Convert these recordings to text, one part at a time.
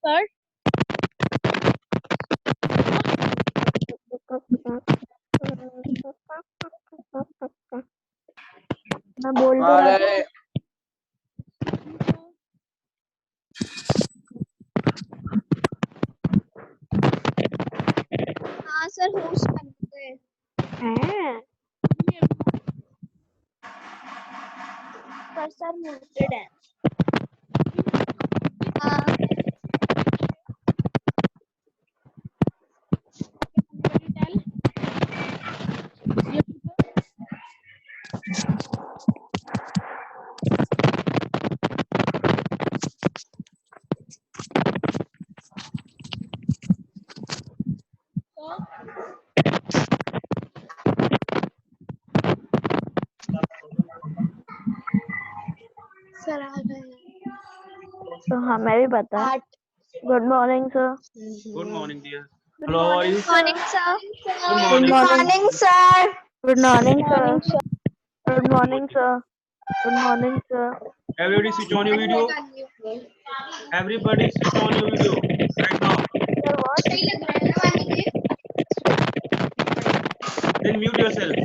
Sir मैं बोल तो रहा था। हाँ सर होस्ट बनते हैं पर सर म्यूटेड है। हाँ सर आ गए। तो हमें भी पता है। 8 good morning sir. Good morning, dear. Hello, how are you? Morning sir. Good morning. Morning sir. Good morning sir. Good morning sir. Good morning sir. Everybody switch on your video. Everybody switch on your video right now. Then mute yourself.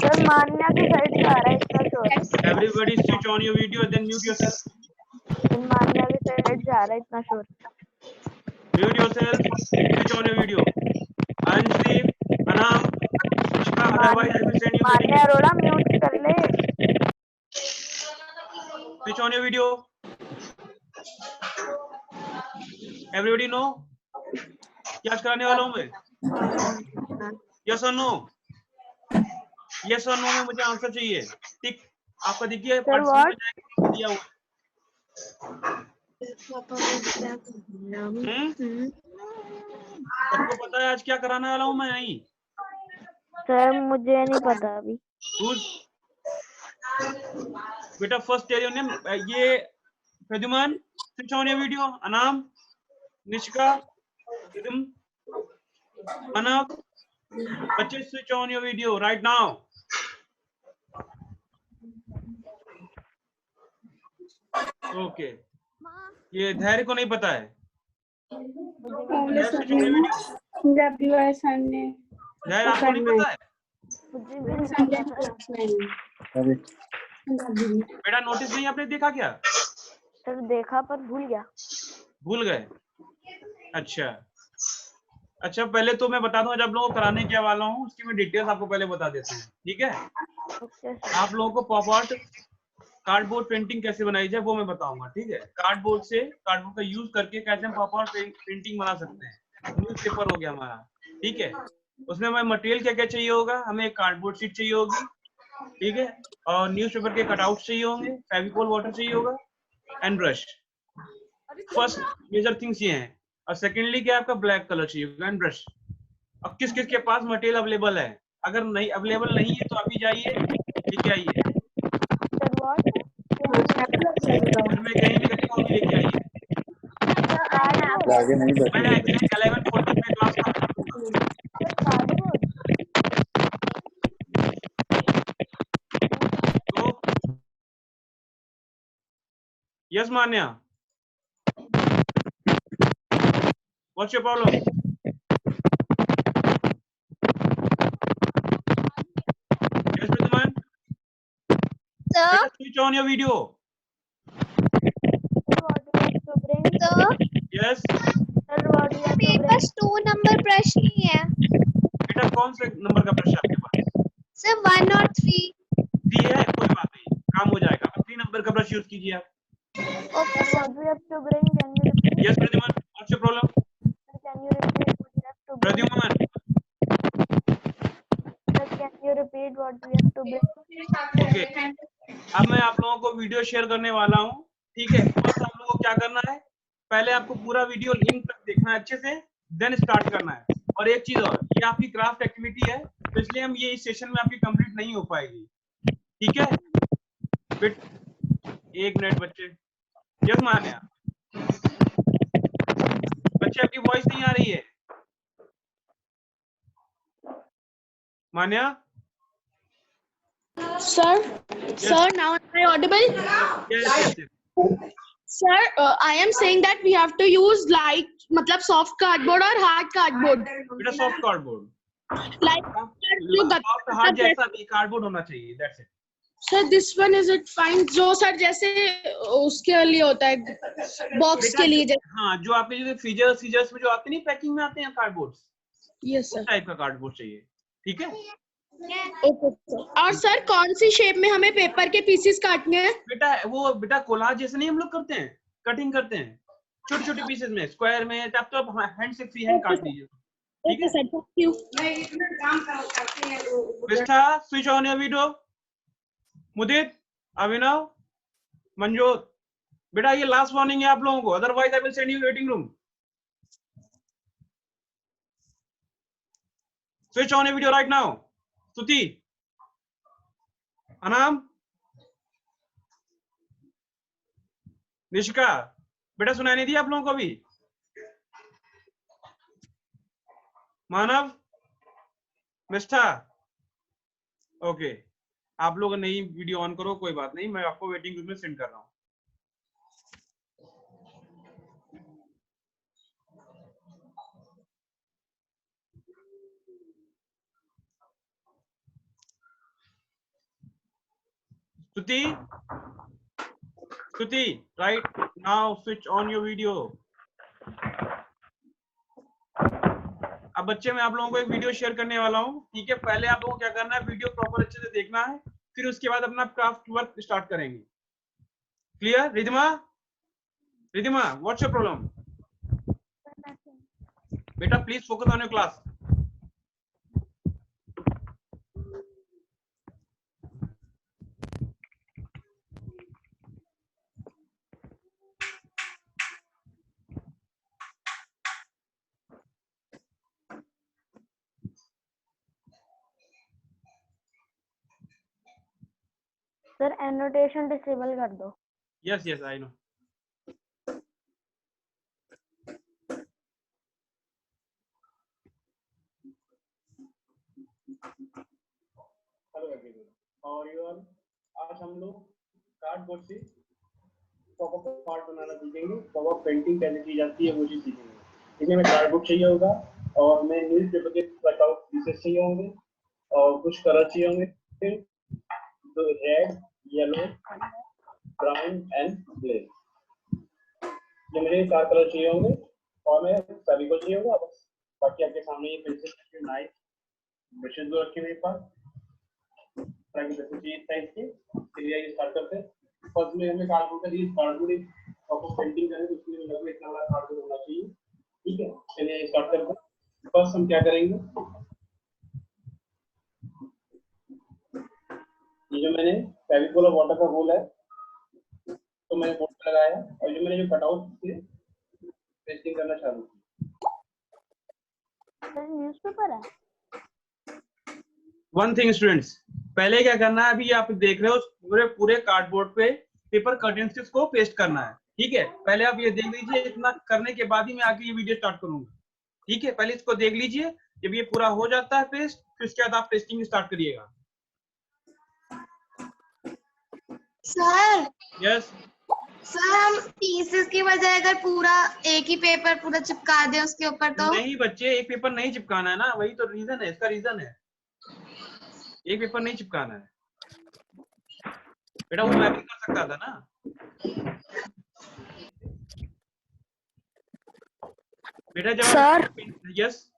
Sir Manya की side से आ रहा है इतना शोर। Everybody switch on your video. Then mute yourself. Sir Manya की side से आ रहा है इतना शोर। Mute yourself. Switch on your video. Anjali, Anam, Ishka. Otherwise, I will send you meeting. मान्या रोड़ा म्यूट कर ले। Switch on your video. Everybody know? क्या कराने वाला हूँ मैं? Yes or no? Yes or no में मुझे आंसर चाहिए। टिक आपका दिखिए पार्टिसिपेंट में जाएगा दिया हुआ। सबको पता है आज क्या कराने वाला हूँ मैं यहीं? सर मुझे नहीं पता अभी। बेटा फर्स्ट टेल योर नेम। ये Pradyuman switch on your video. Anam, Nishika, Ridham, अनब, बच्चे switch on your video right now. Okay ये धैर्य को नहीं पता है। धैर्य आपको नहीं पता है? बेटा नोटिस नहीं आपने देखा क्या? सर देखा पर भूल गया। भूल गए? अच्छा पहले तो मैं बता दूं आज आप लोगों को कराने क्या वाला हूँ उसकी मैं डिटेल्स आपको पहले बता देता हूँ। ठीक है? आप लोगों को पॉप आउट कार्डबोर्ड पेंटिंग कैसे बनाई जाए वो मैं बताऊंगा। ठीक है? कार्डबोर्ड का यूज करके कैसे हम पॉप आउट पेंटिंग बना सकते हैं। न्यूज़पेपर हो गया हमारा। ठीक है? उसमें हमें मटेरियल क्या क्या चाहिए होगा? हमें एक कार्डबोर्ड शीट चाहिए होगी। ठीक है? और न्यूज़पेपर के कटआउट चाहिए होंगे, फेविकोल वाटर चाहिए होगा and brush. First major things ये हैं। और सेकेंडली क्या आपका ब्लैक कलर चाहिए होगा एंड ब्रश। अब किस किस के पास मटेरियल अवेलेबल है? अगर नहीं अवेलेबल नहीं है तो अभी जाइए लेके आइए। मैं कहीं भी कहीं को भी लेके आइए। मैं एग्जैक्ट 11:40 में क्लास खत्म करूंगा। तो yes Manya, what's your problem? Yes, Pradhuman? Sir, Switch on your video. sir, Yes. मेरे पास 2 नंबर ब्रश नहीं है। बेटा कौन से नंबर का ब्रश है आपके पास? सर 1 और 3। 3 है, कोई बात नहीं, काम हो जाएगा। 3 नंबर का ब्रश यूज कीजिए आप। Okay, sir. Yes, Pradhuman, what's your problem? Pradhuman. Okay. अब मैं आप लोगों को वीडियो शेयर करने वाला हूँ। ठीक है? फर्स्ट आप लोगों को क्या करना है? पहले आपको पूरा वीडियो लिंक तक देखना है अच्छे से, देन स्टार्ट करना है। और एक चीज और, ये आपकी क्राफ्ट एक्टिविटी है तो इसलिए हम ये इस सेशन में आपकी कंप्लीट नहीं हो पाएगी। ठीक है? एक मिनट बच्चे। यस मान्या, बच्चे आपकी वॉइस नहीं आ रही है। मान्या? Sir, now am I audible? Yes. Sir, I am saying that we have to use like मतलब soft cardboard or hard cardboard. बेटा soft cardboard, Like soft hard जैसा भी कार्डबोर्ड होना चाहिए, that's it. Sir, this one is it fine? जो sir जैसे उसके लिए होता है बॉक्स के लिए। हाँ, जो आपके जो सीजर्स में जो आते नहीं पैकिंग में आते हैं कार्डबोर्ड, यस सर, उस टाइप का कार्डबोर्ड चाहिए, ठीक है। Okay sir. और सर कौन सी शेप में हमें पेपर के पीसेस काटने हैं? बेटा कोलाज जैसे नहीं हम लोग करते हैं, कटिंग करते हैं छोटे छोटे पीसेस में, स्क्वायर में, तब तो हैंड से फ्री हैंड काट लीजिए, ठीक है। Sir thank you. विष्ठा, स्विच ऑन योर वीडियो। मुदित, अभिनव, मंजोत, बेटा ये लास्ट वार्निंग है आप लोगों को, otherwise I will send you waiting room. Switch on your video right now. स्तुति, अनाम, निशिका, बेटा सुनाई नहीं दिया आप लोगों को अभी? मानव, मिष्ठा, ओके, आप लोग नहीं वीडियो ऑन करो, कोई बात नहीं, मैं आपको वेटिंग रूम में सेंड कर रहा हूं। स्तुति, right now switch on your video. अब बच्चे मैं आप लोगों को एक वीडियो शेयर करने वाला हूं, ठीक है। पहले आप लोगों को क्या करना है, वीडियो प्रॉपर अच्छे से देखना है, फिर उसके बाद अपना क्राफ्ट वर्क स्टार्ट करेंगे। Clear? Ridhima, what's your problem? बेटा please focus on your class. Sir annotation disable कर दो। Yes yes I know. Hello everyone, और आज हम लोग कार्डबोर्ड से पॉपअप पार्ट बनाना सीखेंगे, पॉपअप पेंटिंग कैसे की जाती है वो चीज सीखेंगे। इसमें हमें कार्डबोर्ड चाहिए होगा, और मैं न्यूज पेपर के कटआउट पीसेस चाहिए होंगे, और कुछ कलर चाहिए होंगे, तो red, yellow, brown and black, ये मुझे 4 कलर चाहिए होंगे, और मैं सभी को चाहिए होगा। बस बाकी आपके सामने ये पेंसिल, नाइफ, ब्रशेस दो रखे मेरे पास, चाहिए टाइप के। चलिए ये स्टार्ट करते हैं। फर्स्ट में हमें कार्डबोर्ड का कार्डबोर्ड एक प्रॉपर पेंटिंग करें तो उसके लिए लगभग इतना बड़ा कार्डबोर्ड होना चाहिए, ठीक है। चलिए स्टार्ट करते हैं। फर्स्ट हम क्या करेंगे, ये जो मैंने फेविकोल और वाटर का रोल है तो मैंने बोर्ड लगाया, और जो मैंने जो कटआउट से पेस्टिंग करना चालू की। न्यूज़पेपर है। वन थिंग स्टूडेंट्स, पहले क्या करना है, अभी आप देख रहे हो पूरे कार्डबोर्ड पे पेपर कर्टेन्स को पेस्ट करना है, ठीक है। पहले आप ये देख लीजिए, इतना करने के बाद ही मैं आगे ये वीडियो स्टार्ट करूंगा, ठीक है। पहले इसको देख लीजिए, जब ये पूरा हो जाता है पेस्ट, फिर उसके बाद आप पेस्टिंग स्टार्ट करिएगा। सर यस सर, हम पीसेस की बजाय अगर पूरा एक ही पेपर पूरा चिपका दें उसके ऊपर तो? नहीं बच्चे, एक पेपर नहीं चिपकाना है ना, वही तो रीजन है, इसका रीजन है एक पेपर नहीं चिपकाना है बेटा, वो मैं भी कर सकता था ना। बेटा जब sir, yes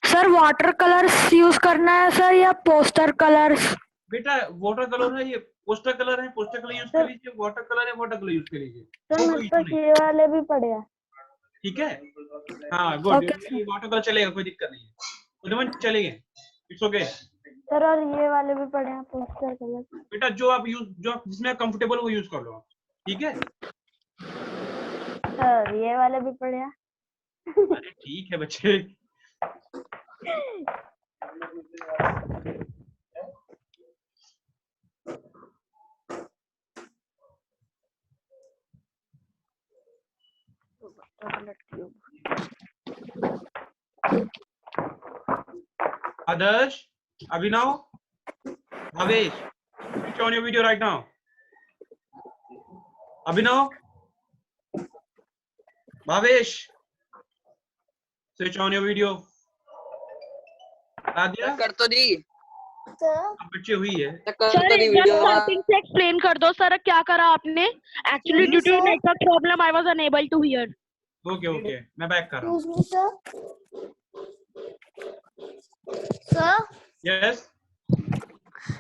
sir water colours use करना है सर या पोस्टर कलर्स? बेटा वाटर कलर है, ये पोस्टर कलर है, पोस्टर कलर यूज कर लीजिए, वाटर कलर है, वाटर कलर यूज कर लीजिए, सर मेरे पास ये वाले भी पड़े हैं। ठीक है। हाँ गुड, वाटर कलर चलेगा, कोई दिक्कत नहीं है, उधर चलेंगे, इट्स ओके। सर और ये वाले भी पड़े हैं पोस्टर कलर। बेटा जो आप जिसमें कंफर्टेबल वो यूज कर लो, ठीक है। सर ये वाले भी पड़े हैं। अरे ठीक है बच्चे। Adarsh, Abhinav, Bhavesh, switch on your video right now. Abhinav, Bhavesh, switch on your video. राधिया कर तो दी बच्चे हुई है। सर एक बार स्टार्टिंग से एक्सप्लेन कर दो सर, क्या करा आपने? Actually due to network problem I was unable to hear. Okay okay, मैं बैक कर रहा हूँ। सर यस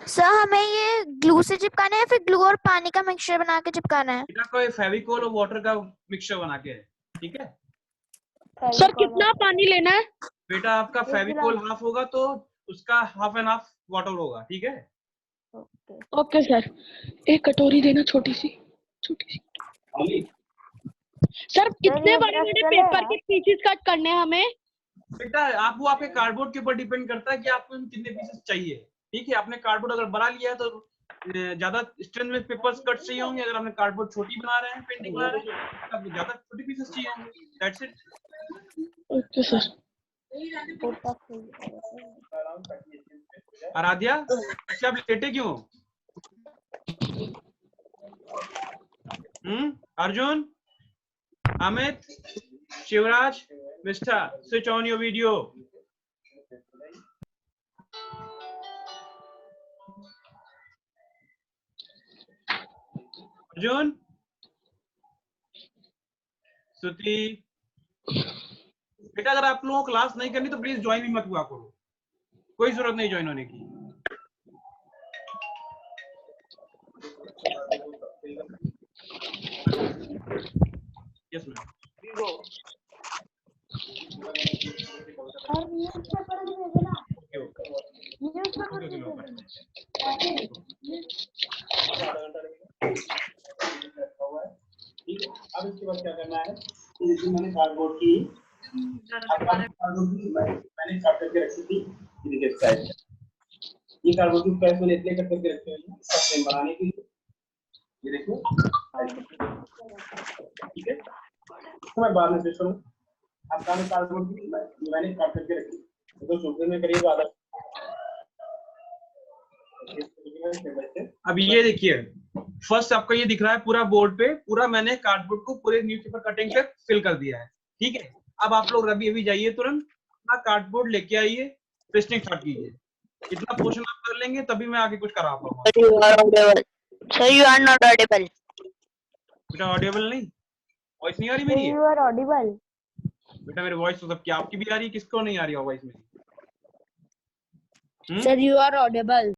सर हमें ये ग्लू से चिपकाना है, फिर ग्लू और पानी का मिक्सचर बना के चिपकाना है? बेटा कोई फेविकोल और वाटर का मिक्सचर बना के है, ठीक है? सर कितना पानी लेना है? बेटा आपका फेविकोल हाफ होगा तो उसका हाफ एंड हाफ वाटर होगा, ठीक है? ओके सर, एक कटोरी देना छोटी सी। सर कितने बड़े बड़े पेपर के पीसेस कट करने हैं हमें? बेटा वो आपके कार्डबोर्ड के ऊपर डिपेंड करता है कि आपको कितने पीसेस चाहिए, ठीक है? आपने कार्डबोर्ड अगर बड़ा लिया है तो ज्यादा स्ट्रेंथ में पेपर्स कट चाहिए होंगे। अगर आपने कार्डबोर्ड छोटी बना रहे हैं, पेंटिंग बना रहे हैं, तो आपको ज्यादा छोटे पीसेस चाहिए होंगे। That's it. Okay sir. Aaradhya, अच्छा आप लेटे क्यों? Arjun, Amit, Shivraj, mister, switch on your video. Arjun, Shruti, बेटा अगर आप लोगों को क्लास नहीं करनी तो प्लीज ज्वाइन भी मत हुआ करो, कोई जरूरत नहीं ज्वाइन होने की। Yes ma'am. अब इसके बाद क्या करना है? मैंने कार्डबोर्ड की मैंने काट करके रखी थी, ये कार्डबोर्ड की पैच मैंने इसलिए कट करके रखे हैं इसका फ्रेम बनाने के लिए। ये देखो, ठीक है? तो मैं बाद में स्विच करूँ। आपका कार्डबोर्ड की मैंने काट करके रखी, तो सूखे में करीब आधा। अब ये देखिए, फर्स्ट आपका ये दिख रहा है पूरा बोर्ड पे, पूरा मैंने कार्डबोर्ड को पूरे न्यूज़पेपर कटिंग से फिल कर दिया है, ठीक है? अब आप लोग अभी जाइए तुरंत अपना कार्डबोर्ड लेके आइए, पेस्टिंग स्टार्ट कीजिए। इतना पोर्शन आप कर लेंगे तभी मैं आगे कुछ करा पाऊंगा। Sir you are not audible. बेटा ऑडिबल नहीं, वॉइस नहीं आ रही मेरी? You are audible. बेटा मेरी वॉइस तो सबकी, आपकी भी आ रही है, किसको नहीं आ रही है वॉइस मेरी? Sir you are audible.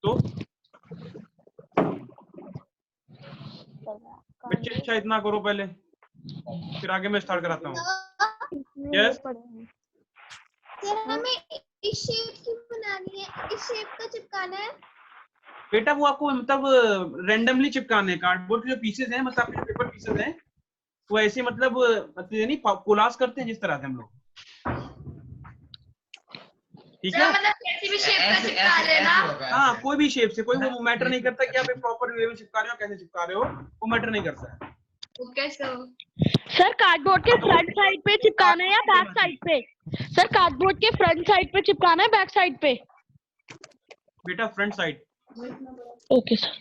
तो बच्चे अच्छा इतना करो पहले, फिर आगे मैं स्टार्ट कराता हूँ। यस सर हमें इस शेप की बनानी है, इस शेप का चिपकाना है। बेटा वो आपको मतलब रेंडमली चिपकाने हैं। कार्डबोर्ड के जो पीसेस हैं, मतलब आपके पेपर पीसेस हैं, वो ऐसे मतलब नहीं कोलाज करते हैं जिस तरह से हम लोग, ठीक है? मतलब कैसी भी शेप का चिपका देना। हाँ कोई भी शेप से, कोई वो मैटर नहीं करता कि आप एक प्रॉपर वे में चिपका रहे हो, कैसे चिपका रहे हो, वो मैटर नहीं करता है। ओके सर कार्डबोर्ड के फ्रंट साइड पे चिपकाना है या बैक साइड पे? सर कार्डबोर्ड के फ्रंट साइड पे चिपकाना है बैक साइड पे? बेटा फ्रंट साइड। Okay sir.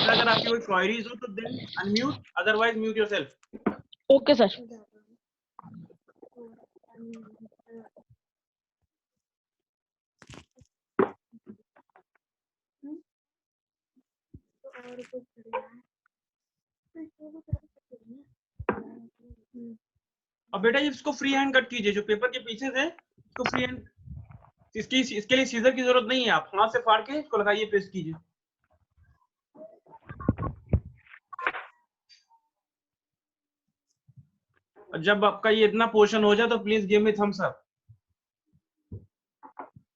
अगर आपकी कोई क्वेरीज हो तो then unmute, otherwise mute yourself. Okay sir. अब बेटा इसको फ्री हैंड कट कीजिए, जो पेपर के पीसेस हैं इसको फ्री हैंड, इसके लिए सीजर की जरूरत नहीं है, आप हाथ से फाड़ के इसको लगाइए, पेस्ट कीजिए। और जब आपका ये इतना पोर्शन हो जाए तो please give me thumbs up,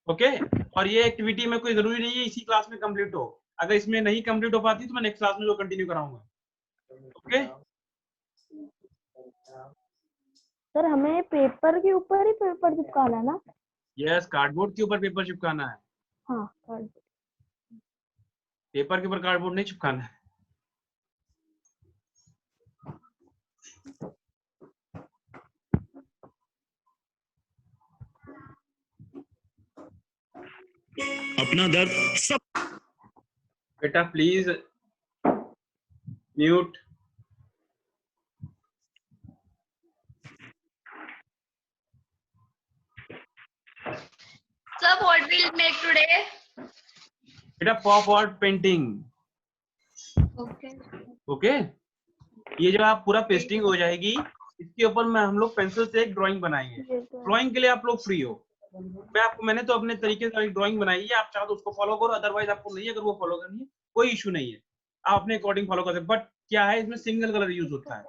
okay? और ये एक्टिविटी में कोई जरूरी नहीं है इसी क्लास में कंप्लीट हो, अगर इसमें नहीं कंप्लीट हो पाती तो मैं नेक्स्ट क्लास में जो कंटिन्यू कराऊंगा, ओके? सर हमें पेपर के ऊपर ही पेपर चिपकाना है ना? यस, कार्डबोर्ड के ऊपर पेपर चिपकाना है। हाँ कार्डबोर्ड। पेपर के ऊपर कार्डबोर्ड नहीं चिपकाना है। अपना दर्द सब बेटा please mute. Sir, what we'll make today? बेटा pop art painting. Okay. Okay, ये जो आप पूरा पेस्टिंग हो जाएगी, इसके ऊपर में हम लोग पेंसिल से एक ड्राइंग बनाएंगे। ड्राइंग के लिए आप लोग फ्री हो, मैंने तो अपने तरीके से एक ड्राइंग बनाई है, आप चाहो तो उसको फॉलो करो, अदरवाइज आपको नहीं, अगर वो फॉलो करनी है कोई इशू नहीं है, आप अपने अकॉर्डिंग फॉलो कर सकते। बट क्या है, इसमें सिंगल कलर यूज होता है,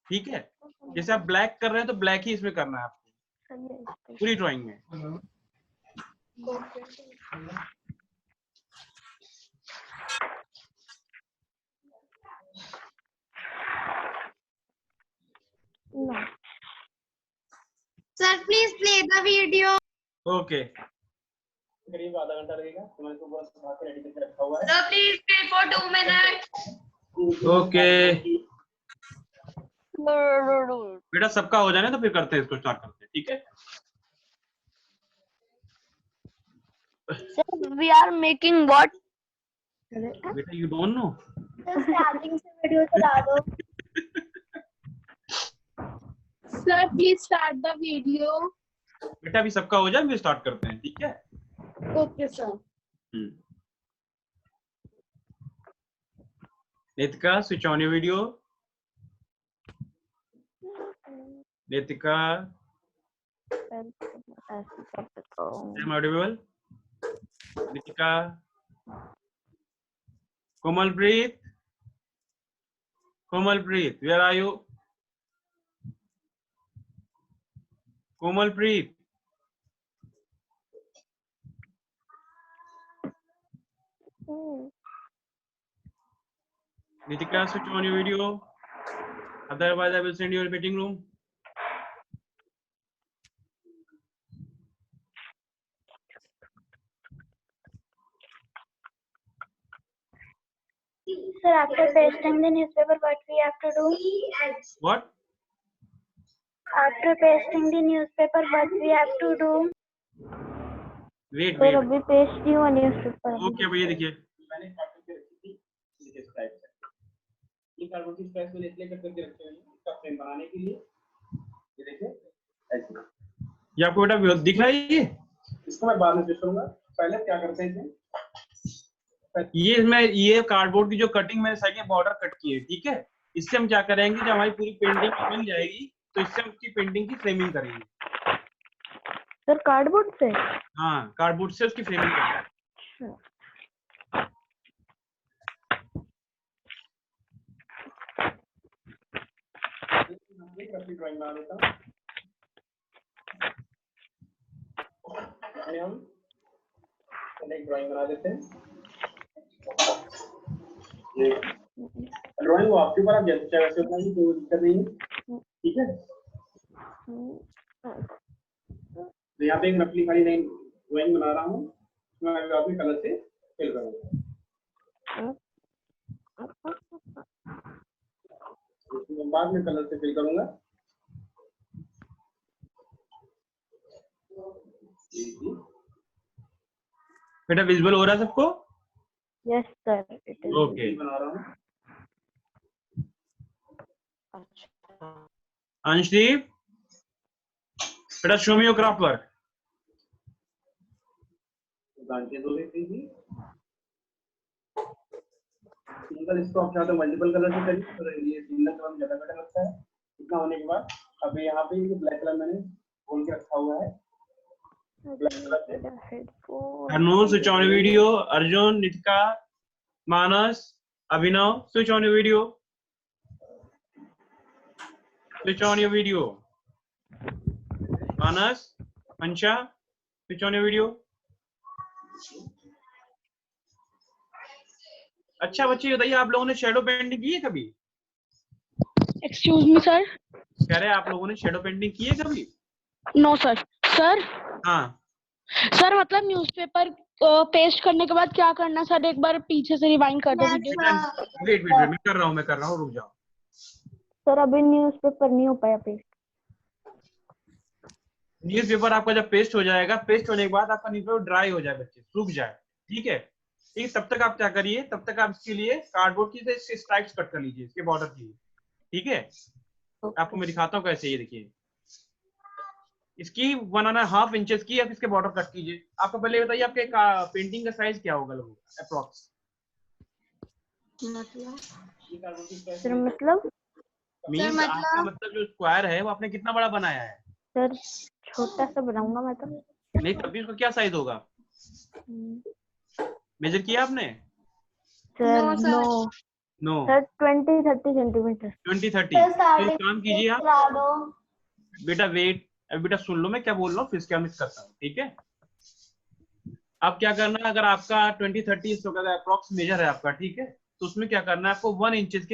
ठीक है। जैसे आप ब्लैक कर रहे हैं तो ब्लैक ही इसमें करना है आपको पूरी ड्राइंग में। Sir, please play the video. Okay, करीब आधा घंटा लगेगा, तुम्हारे को पूरा बना के रेडी करके रखा हुआ है। Sir, please play for 2 minutes. Okay बेटा, सबका हो जाने तो फिर करते हैं, इसको स्टार्ट करते हैं, ठीक है। Sir, we are making what? बेटा यू डोंट नो, स्टार्टिंग से वीडियो चला दो। Sir, please start the video. बेटा अभी सबका हो जाए फिर स्टार्ट करते हैं, ठीक है। Okay, sir. Nitika, switch on your video. Nitika, am audible? Nitika, Komalpreet, where are you? Komalpreet, Nitika, switch on your video. Otherwise, I will send you a meeting room. Sir, after pasting the newspaper, what we have to do? What? After pasting the newspaper, what we have to do? Wait, Sir, wait. अभी paste नहीं हुआ newspaper। Okay, अब ये देखिए, मैंने cartoon की रखी थी, इस टाइप से। ये कार्टून की स्पेस में इसलिए करके रखे हुए हैं, इसका फ्रेम बनाने के लिए। ये देखिए, ऐसे। ये आपको बेटा दिख रहा है ये? इसको मैं बाद में पेश करूंगा। पहले क्या करते हैं, ये कार्डबोर्ड की जो कटिंग मैंने साइड में बॉर्डर कट की है, ठीक है। इससे हम क्या करेंगे, जब हमारी पूरी पेंटिंग बन जाएगी तो इससे हम उसकी पेंटिंग की फ्रेमिंग करेंगे। सर कार्डबोर्ड से? हाँ, कार्डबोर्ड से उसकी फ्रेमिंग करेंगे। ड्राइंग बना देता हूँ, हम एक ड्राइंग बना देते हैं। ड्राइंग वो आपके ऊपर, आप जैसे चाहे वैसे बनाइए, कोई दिक्कत नहीं है, ठीक है। तो यहाँ पे एक रफली खाली लाइन ड्राइंग बना रहा हूँ, मैं अपने कलर से फिल करूँगा। इसको बाद में कलर से फिल करूँगा। बेटा विजुअल हो रहा है सबको? Yes, sir. It is. Okay, बना रहा हूँ। अंशदीप, बेटा show me your craft work. Single इसको आप चाहते हो मल्टीपल कलर से करिए, तो ये सिंगल कलर ज्यादा बेटर लगता है। इतना होने के बाद अब यहाँ पे ये ब्लैक कलर मैंने खोल के रखा हुआ है। Arnold, switch on your video. Arjun, Nitika, Manas, Abhinav, switch on your video. Switch on your video. Manas, Ansha, switch on your video. अच्छा बच्चे बताइए, आप लोगों ने शेडो पेंटिंग की है कभी? Excuse me sir. कह रहे हैं आप लोगों ने शेडो पेंटिंग की है कभी? No sir. सर हाँ सर, मतलब न्यूज़पेपर पेस्ट करने के बाद क्या करना सर, एक बार पीछे से रिवाइंड कर दो वीडियो। वेट वेट, मैं कर रहा हूँ, रुक जाओ। सर अभी न्यूज़पेपर नहीं हो पाया पेस्ट। न्यूज़पेपर आपका जब पेस्ट हो जाएगा, पेस्ट होने के बाद आपका न्यूज़पेपर ड्राई हो जाए बच्चे, सूख जाए, ठीक है। ठीक है, तब तक आप क्या करिए, तब तक आप इसके लिए कार्डबोर्ड की स्ट्राइप्स कट कर लीजिए इसके बॉर्डर की। ठीक है, आपको मैं दिखाता हूँ कैसे। ये देखिए, इसकी 1.5 इंचेस की आप इसके बॉर्डर कट कीजिए। आपको पहले बताइए आपके पेंटिंग का साइज क्या होगा लगभग अप्रोक्स? सर मतलब मीन्स आपका मतलब जो स्क्वायर है वो आपने कितना बड़ा बनाया है? सर छोटा सा बनाऊंगा मैं तो। नहीं, तब भी उसका क्या साइज होगा? मेजर किया आपने? Sir no no. Sir 20-30 centimetre. 20-30। तो एक काम कीजिए आप, बेटा वेट, अभी बेटा सुन लो मैं क्या बोल रहा हूँ, फिर क्या मिस करता हूँ। ठीक है, अब क्या करना है, अगर आपका 20-30 अप्रोक्स मेजर है आपका, ठीक है, तो उसमें क्या करना है आपको 1 इंचेस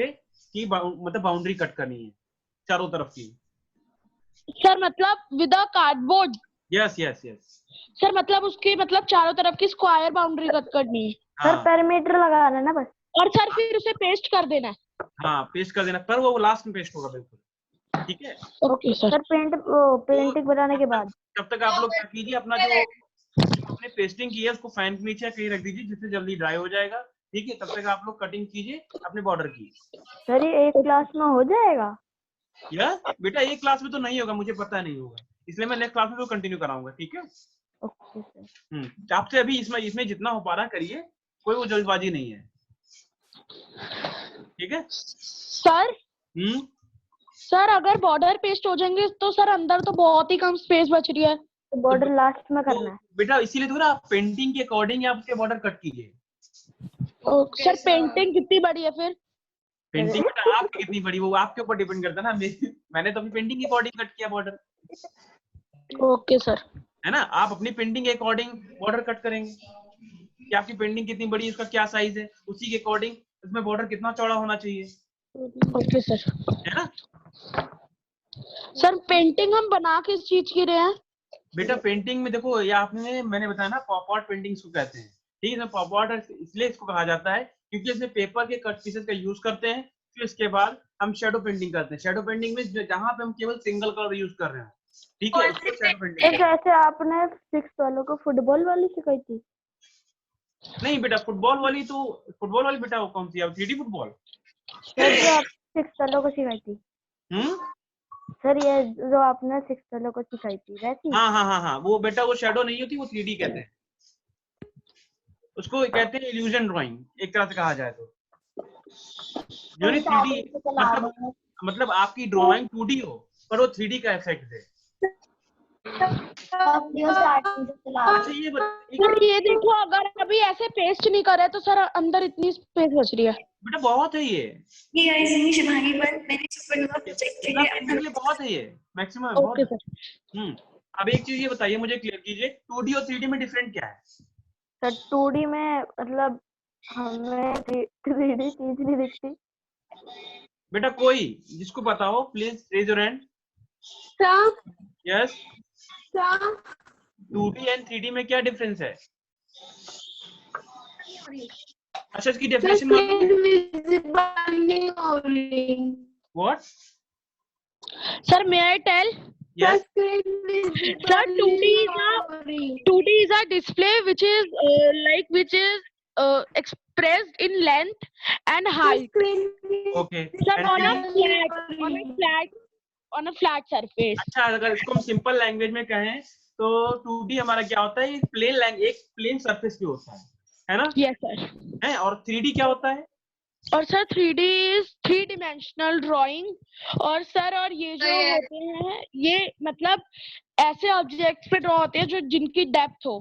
की मतलब बाउंड्री कट करनी है चारों तरफ की। सर मतलब with a cardboard? Yes yes yes. Sir मतलब उसके मतलब चारों तरफ की स्क्वायर बाउंड्री कट करनी है? सर पेरीमीटर लगाना है ना बस। और सर फिर उसे पेस्ट कर देना है? हाँ पेस्ट कर देना, पर वो लास्ट में पेस्ट होगा बिल्कुल। ठीक है, ओके सर। सर पेंटिंग बनाने के बाद तब तक आप लोग क्या कीजिए, अपना जो आपने पेस्टिंग की है उसको फैन के नीचे कहीं रख दीजिए जिससे जल्दी ड्राई हो जाएगा। ठीक है, तब तक आप लोग कटिंग कीजिए अपने बॉर्डर की। सर ये एक क्लास में हो जाएगा? या बेटा एक क्लास में तो नहीं होगा, मुझे पता नहीं होगा, इसलिए मैं नेक्स्ट क्लास में तो कंटिन्यू कराऊंगा। ठीक है, ओके सर। आपसे अभी इसमें जितना हो पा रहा करिए, कोई वो जल्दबाजी नहीं है। ठीक है सर। सर अगर बॉर्डर पेस्ट हो जाएंगे तो सर अंदर तो बहुत ही कम स्पेस बच रही है। तो बॉर्डर लास्ट में करना है? बेटा इसीलिए तो ना आप पेंटिंग के अकॉर्डिंग आप उसके बॉर्डर कट कीजिए। सर पेंटिंग कितनी बड़ी है फिर? पेंटिंग बेटा आपकी कितनी बड़ी वो आपके ऊपर डिपेंड करता है ना। मैंने तो अपनी पेंटिंग के अकॉर्डिंग कट किया बॉर्डर। Okay sir. है ना, आप अपनी पेंटिंग के अकॉर्डिंग बॉर्डर कट करेंगे कि आपकी पेंटिंग कितनी बड़ी है, उसका क्या साइज है, उसी के अकॉर्डिंग उसमें बॉर्डर कितना चौड़ा होना चाहिए। Okay sir. है ना सर पेंटिंग हम बना किस चीज की रहे हैं? बेटा पेंटिंग में देखो, ये मैंने बताया ना पॉप आर्ट पेंटिंग इसको कहते हैं। ठीक है, पॉप आर्ट इसलिए इसको कहा जाता है क्योंकि इसमें पेपर के कट पीसेस का यूज करते हैं। फिर इसके बाद हम शेडो पेंटिंग करते हैं। शेडो पेंटिंग में जहां पे हम केवल सिंगल कलर यूज कर रहे हैं, ठीक है, उसको शेडो पेंटिंग। जैसे आपने 6 वालों को फुटबॉल वाली सिखाई थी? नहीं बेटा, फुटबॉल वाली बेटा वो कौन सी है, 3D फुटबॉल? सर जो आप 6 वालों को सिखाई थी। सर ये जो आपने 6 वालों को सिखाई थी वैसी? हाँ, वो बेटा वो शेडो नहीं होती, वो 3D कहते हैं उसको, कहते हैं इल्यूजन ड्राइंग एक तरह से कहा जाए तो। जो नहीं 3D मतलब आपकी ड्राइंग 2D हो पर वो 3D का इफेक्ट है। अच्छा ये देखो, अगर अभी ऐसे पेस्ट नहीं करे तो सर अंदर इतनी स्पेस बच रही है। बेटा बहुत है ये शिवानी पर मैंने सुपरनोवा प्रोजेक्ट के लिए बहुत है ये मैक्सिमम बहुत है। अब एक चीज ये बताइए मुझे, क्लियर कीजिए, 2D और 3D में डिफरेंट क्या है? सर 2D में मतलब हमें 3D चीज नहीं दिखती। बेटा कोई जिसको पता हो please raise your hand. Yes, 2D and 3D में क्या डिफरेंस है? अच्छा इसकी definition what? Sir may I tell? Yes Sir, 2D is a display which is expressed in length and height. Okay. Sir, on a flat surface. अच्छा अगर इसको हम simple language में कहें तो 2D हमारा क्या होता है, एक प्लेन सरफेस पे होता है ना? Yes sir. है, और 3D क्या होता है? और sir 3D is 3 dimensional drawing। और सर और ये जो होते हैं ये मतलब ऐसे ऑब्जेक्ट्स पे ड्रॉ होते हैं जो जिनकी डेप्थ हो।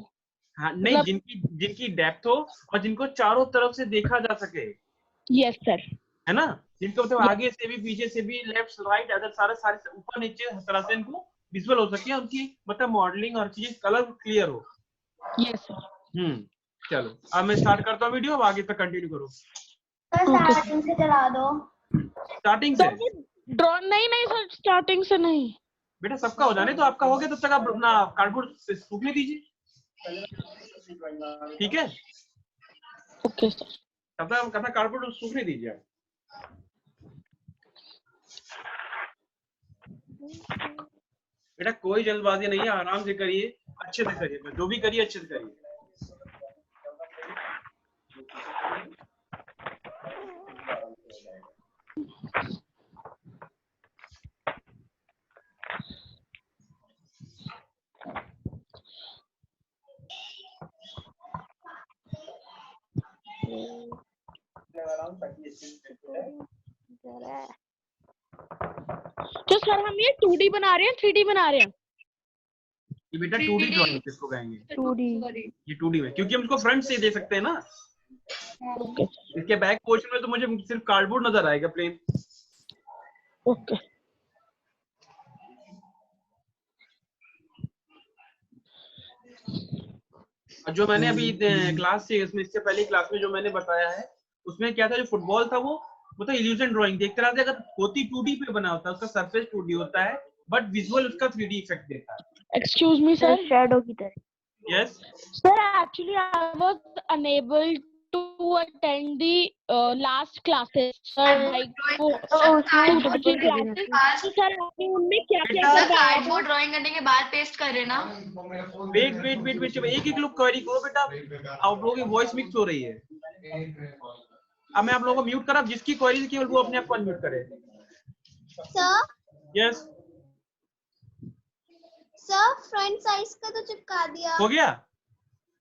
हाँ नहीं, जिनकी डेप्थ हो और जिनको चारों तरफ से देखा जा सके। Yes sir. है ना, जिनको मतलब आगे से भी पीछे से भी लेफ्ट राइट अदर सारे ऊपर नीचे हर तरह से इनको विजुअल हो सके, उनकी मतलब मॉडलिंग और चीज कलर क्लियर हो। Yes sir. चलो अब मैं स्टार्ट करता हूँ वीडियो, अब आगे तक कंटिन्यू करो। स्टार्टिंग से चला दो। स्टार्टिंग से ड्रॉ नहीं सर, स्टार्टिंग से नहीं बेटा, सबका हो जाने तो आपका हो गया, तब तक आप अपना कार्डबोर्ड सूखने दीजिए। ठीक है, ओके सर। तब तक अपना कार्डबोर्ड सूखने दीजिए आप। बेटा कोई जल्दबाजी नहीं है, आराम से करिए, अच्छे से करिए, जो भी करिए अच्छे से करिए। तो सर हम ये 2D बना रहे हैं 3D बना रहे हैं? ये बेटा 2D ड्राइंग किसको कहेंगे? 2D। ये 2D में, क्योंकि हम इसको फ्रंट से दे सकते हैं ना। इसके बैक पोर्शन में तो मुझे सिर्फ कार्डबोर्ड नजर आएगा प्लेन। ओके। जो मैंने अभी क्लास से इससे पहले क्लास में जो मैंने बताया है उसमें क्या था, जो फुटबॉल था वो तो इल्यूजन ड्राइंग थी एक तरह से। अगर होती 2D पे बना होता, उसका सरफेस 2D होता है बट विजुअल उसका 3D इफेक्ट देता है। Excuse me sir. शैडो की तरह। Yes sir actually I was unable to attend the last classes sir, like sir आपने उनमें क्या क्या करवाया? कार्डबोर्ड ड्राइंग करने के बाद पेस्ट करे ना। वेट एक लोग क्वेरी करो बेटा, आप लोगों की वॉइस मिक्स हो रही है। अब मैं आप लोगों को म्यूट करा, जिसकी क्वेरी थी केवल वो अपने आप को अनम्यूट करे। Sir yes sir front size का तो चिपका दिया। हो गया।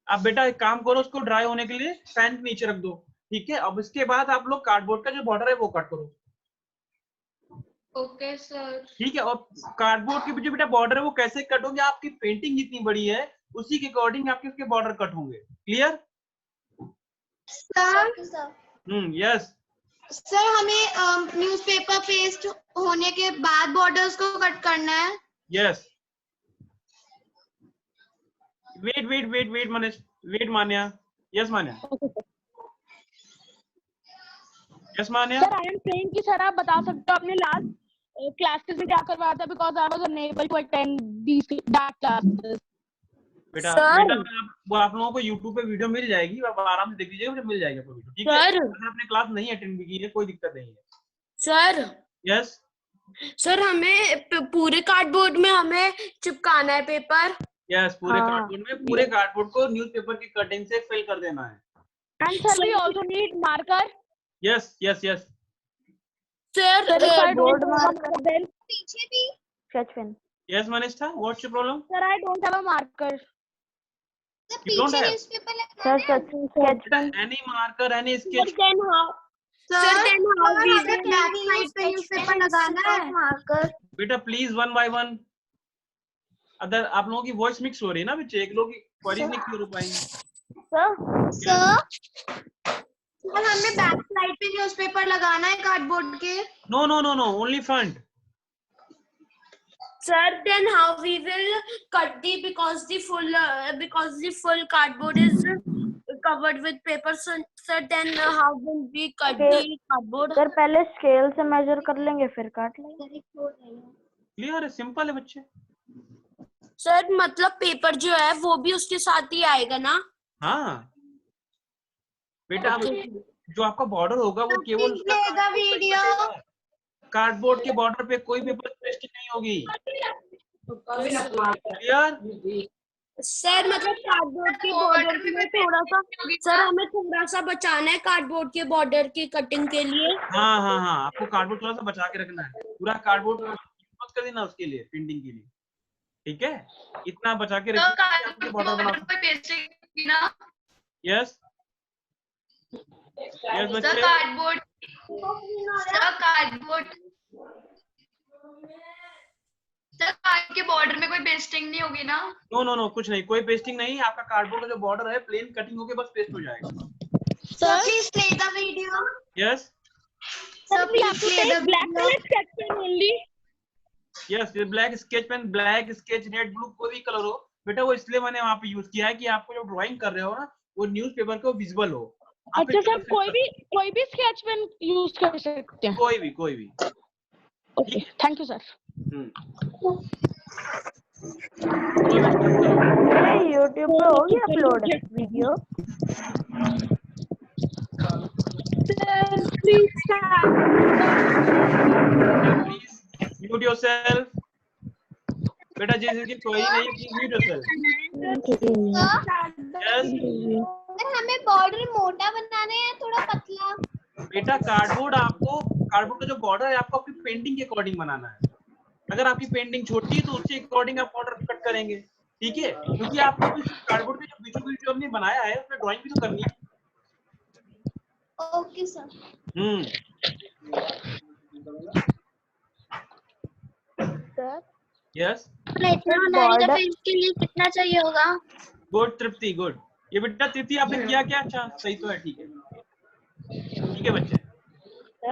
अब बेटा एक काम करो, उसको ड्राई होने के लिए फैन के नीचे रख दो, ठीक है। अब इसके बाद आप लोग कार्डबोर्ड का जो बॉर्डर है वो कट करो। Okay sir. ठीक है। और कार्डबोर्ड के जो बेटा बॉर्डर है वो कैसे कट होंगे, आपकी पेंटिंग जितनी बड़ी है उसी के अकॉर्डिंग आपके उसके बॉर्डर कट होंगे। क्लियर? सर यस सर हमें न्यूज़पेपर पेस्ट होने के बाद बॉर्डर्स को कट करना है। Yes wait Manish, wait Manya. Yes Manya. Yes Manya. Sir I am saying कि सर आप बता सकते हो अपने लास्ट क्लासेस में क्या करवाया था, because I was unable to attend these that classes. बेटा वो आप लोगों को YouTube पे वीडियो मिल जाएगी, आप आराम से देख लीजिएगा, मुझे मिल जाएगा वीडियो, ठीक है। अगर आपने क्लास नहीं अटेंड भी की है कोई दिक्कत नहीं है। सर यस सर हमें पूरे कार्डबोर्ड में हमें चिपकाना है पेपर। यस पूरे कार्डबोर्ड में, पूरे कार्डबोर्ड को न्यूज़पेपर की कटिंग से फिल कर देना है। And sir we also need marker. Yes sir board marker पीछे भी स्केच पेन। यस मनीष था, what's your problem? Sir I don't have a marker. पीछे newspaper sir sketch pen. Any marker, any sketch. Sir black side पे newspaper लगाना है marker. बेटा please one by one. अगर आप लोगों की वॉइस मिक्स हो रही है ना बच्चे, एक लोग की क्वेरीज नहीं क्लियर हो पाएंगी। सर हमें बैक साइड पे न्यूज़पेपर लगाना है कार्डबोर्ड के। No only front. Sir, then how we will cut because the full cardboard is covered with paper. So, sir, then how will we cut the cardboard? Sir पहले scale से major कर लेंगे फिर काट लेंगे। क्लियर है, simple है बच्चे। सर मतलब पेपर जो है वो भी उसके साथ ही आएगा ना? हाँ बेटा जो आपका बॉर्डर होगा वो केवल उसका वीडियो। कार्डबोर्ड के बॉर्डर पे कोई पेपर पेस्टिंग नहीं होगी। क्लियर? सर मतलब कार्डबोर्ड के बॉर्डर में थोड़ा सा, सर हमें थोड़ा सा बचाना है कार्डबोर्ड के बॉर्डर की कटिंग के लिए। हाँ आपको कार्डबोर्ड थोड़ा सा बचा के रखना है, पूरा कार्डबोर्ड मत कर देना उसके लिए, प्रिंटिंग के लिए, ठीक है। इतना बचा के रखिए बॉर्डर बना। यस बच्चे। कार्ड के बॉर्डर में कोई पेस्टिंग नहीं होगी ना? नो कुछ नहीं, कोई पेस्टिंग नहीं। आपका कार्डबोर्ड का जो बॉर्डर है प्लेन कटिंग होके बस पेस्ट हो जाएगा। Sir please play the video. Yes sir please play the black colour sketch pen only. Yes black sketch pen, black sketch, red blue, कोई भी कलर हो बेटा, वो इसलिए मैंने वहां पे यूज किया है कि आपको जो ड्राइंग कर रहे हो ना वो न्यूज़पेपर को विजिबल हो। अच्छा सर कोई भी स्केच पेन यूज कर सकते हैं? कोई भी। Okay thank you sir. YouTube पे हो गया upload video? Please mute yourself. बेटा जिसकी क्वेरी नहीं प्लीज म्यूट योरसेल्फ। यस हमें बॉर्डर मोटा बनाना है थोड़ा पतला? बेटा कार्डबोर्ड का जो बॉर्डर है आपको अपनी पेंटिंग के अकॉर्डिंग बनाना है। अगर आपकी पेंटिंग छोटी है तो उसके अकॉर्डिंग आप बॉर्डर कट करेंगे, ठीक है। क्योंकि आपको कार्डबोर्ड के जो बीचों बीच जो हमने बनाया है उसमें ड्राइंग भी तो करनी है। Okay sir. सर यस इतना बनाने का इसके लिए कितना चाहिए होगा? गुड तृप्ति गुड। ये बेटा तृप्ति आपने किया क्या? अच्छा सही तो है, ठीक है ठीक है बच्चे।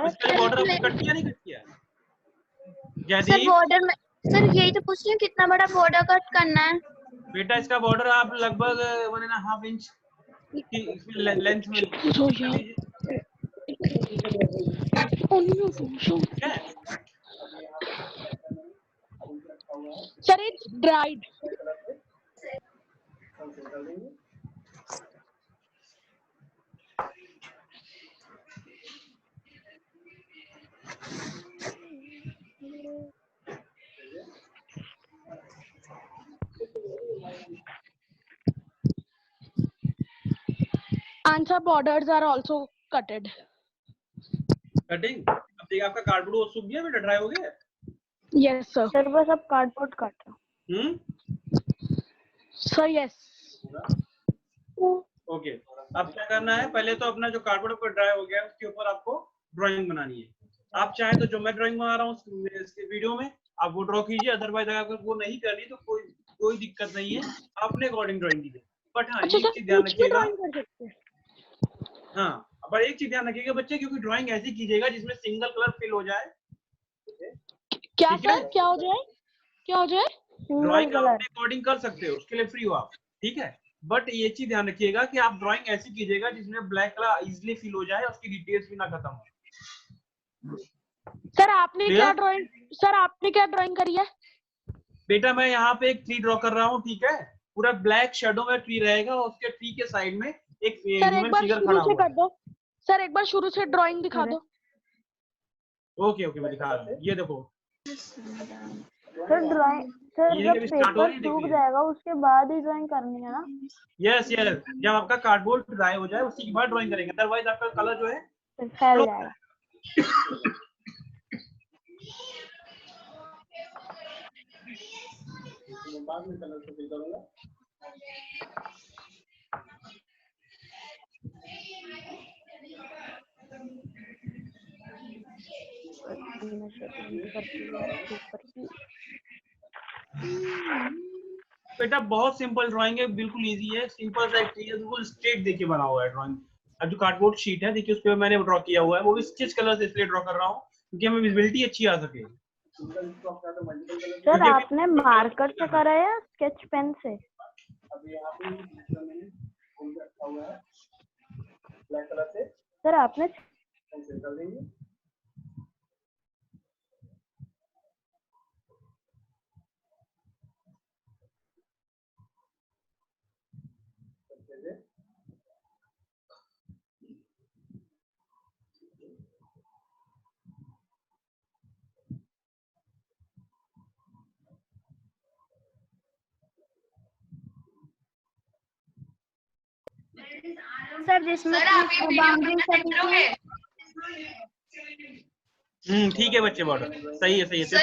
इसका बॉर्डर आपने कट किया नहीं कट किया? सर जयदीप बॉर्डर में, सर यही तो पूछ रही हूँ कितना बड़ा बॉर्डर कट करना है? बेटा इसका बॉर्डर आप लगभग 1.5 इंच की लेंथ में Sir, it's dried. And some borders are also cutted. Cutting. अब देखिए आपका कार्डबोर्ड वो सूख गया बेटा, ड्राई हो गया? Yes, sir. सर बस अब कार्डबोर्ड काट रहा हूँ। Sir, yes. ओके अब क्या करना है, पहले तो अपना जो कार्डबोर्ड पर ड्राई हो गया है उसके ऊपर आपको ड्राइंग बनानी है। आप चाहे तो जो मैं ड्राइंग बना रहा हूँ इसके वीडियो में आप वो ड्रॉ कीजिए, अदरवाइज अगर वो नहीं करनी तो कोई दिक्कत नहीं है, आप अपने अकॉर्डिंग ड्राइंग कीजिए। बट हाँ एक चीज ध्यान रखिएगा, हाँ पर एक चीज ध्यान रखिएगा बच्चे, क्योंकि ड्राइंग ऐसी कीजिएगा जिसमें सिंगल कलर फिल हो जाए। क्या सर क्या हो जाए? क्या हो जाए? ड्राइंग आप अपने अकॉर्डिंग कर सकते हो, उसके लिए फ्री हो आप, ठीक है। बट ये चीज ध्यान रखिएगा कि आप ड्राइंग ऐसी कीजिएगा जिसमें ब्लैक कलर इजीली फिल हो जाए, उसकी डिटेल्स भी ना खत्म हो। सर आपने क्या ड्राइंग करी है? बेटा मैं यहाँ पे एक ट्री ड्रॉ कर रहा हूँ, ठीक है, पूरा ब्लैक शेडो में ट्री रहेगा और उसके ट्री के साइड में एक ह्यूमन फिगर खड़ा हुआ है। सर एक बार शुरू से ड्राइंग दिखा दो। ओके मैं दिखा रहा हूँ, ये देखो सर ड्राइंग, सर जब पेपर सूख जाएगा उसके बाद ही ड्राइंग करनी है ना? यस जब आपका कार्डबोर्ड ड्राई हो जाए उसी के बाद ड्राइंग करेंगे, अदरवाइज आपका कलर जो है फैल जाएगा। बाद में कलर से फिल करूंगा। बेटा बहुत सिंपल ड्राइंग है, बिल्कुल इजी है, सिंपल सा एक बिल्कुल स्ट्रेट देखिए बना हुआ है ड्राइंग। अब जो कार्डबोर्ड शीट है देखिए उस पर मैंने ड्रॉ किया हुआ है, वो भी स्केच कलर से इसलिए ड्रॉ कर रहा हूँ क्योंकि हमें विजिबिलिटी अच्छी आ सके। सर आपने मार्कर से करा या स्केच पेन से? सर आपने सर जिसमें बाउंड्री सेट करोगे। ठीक है बच्चे, बॉर्डर सही है सर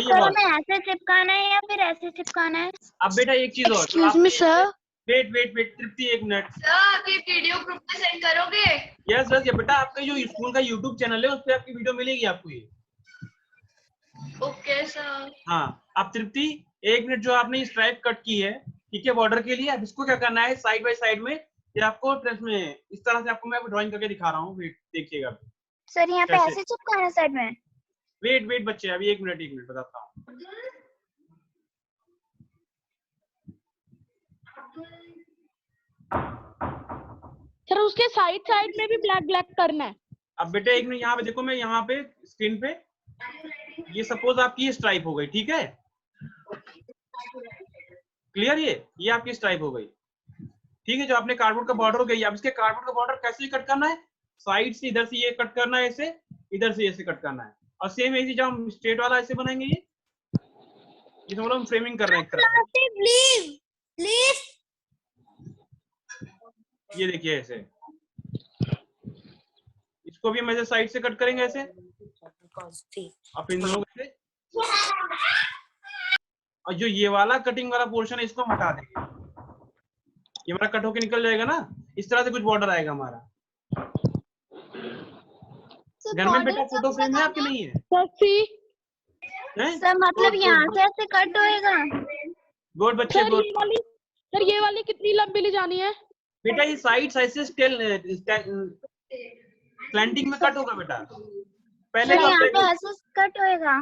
बॉर्डर। हमें ऐसे चिपकाना है या फिर ऐसे चिपकाना है? अब बेटा एक चीज और, एक्सक्यूज मी सर, वेट तृप्ति एक मिनट। सर आप ये वीडियो ग्रुप में सेंड करोगे? यस ये बेटा आपका जो स्कूल का यूट्यूब चैनल है उस पर आपकी वीडियो मिलेगी आपको ये। Okay sir. हाँ अब तृप्ति 1 मिनट, जो आपने स्ट्राइप कट की है ठीक है बॉर्डर के लिए, अब इसको क्या करना है साइड बाय साइड में, ये आपको में इस तरह से आपको मैं ड्राइंग करके दिखा रहा हूँ, वेट देखिएगा। सर यहाँ पे ऐसे चिपकाना है साइड में? वेट बच्चे अभी 1 मिनट बताता हूँ। सर उसके साइड में भी ब्लैक करना है। अब बेटे 1 मिनट यहाँ पे देखो, मैं यहाँ पे स्क्रीन पे ये सपोज आपकी स्ट्राइप हो गई, ठीक है क्लियर, ये आपकी स्ट्राइप हो गई, ठीक है। जो आपने कार्डबोर्ड का बॉर्डर हो गई, अब इसके कार्डबोर्ड का बॉर्डर कैसे कट करना है, साइड से इधर से ये कट करना है, ऐसे इधर से ऐसे कट करना है, और सेम ऐसे जब हम स्ट्रेट वाला ऐसे बनाएंगे, ये तो हम फ्रेमिंग कर रहे हैं एक तरह से। प्लीज ये देखिए ऐसे, इसको भी हम ऐसे साइड से कट करेंगे ऐसे, आप इन दोनों से, और जो ये वाला कटिंग वाला पोर्शन है इसको हम हटा देंगे, ये हमारा कट होके निकल जाएगा ना, इस तरह से कुछ बॉर्डर आएगा हमारा। घर में बेटा फोटो फ्रेम है आपके? नहीं है सर सी हैं? सर मतलब यहाँ से ऐसे कट होएगा? गुड बच्चे, सर गुड। ये वाली कितनी लंबी ले जानी है? बेटा ये साइड से स्लैंटिंग में कट होगा बेटा। पहले सर कब यहाँ पे देखो, ऐसे कट होएगा?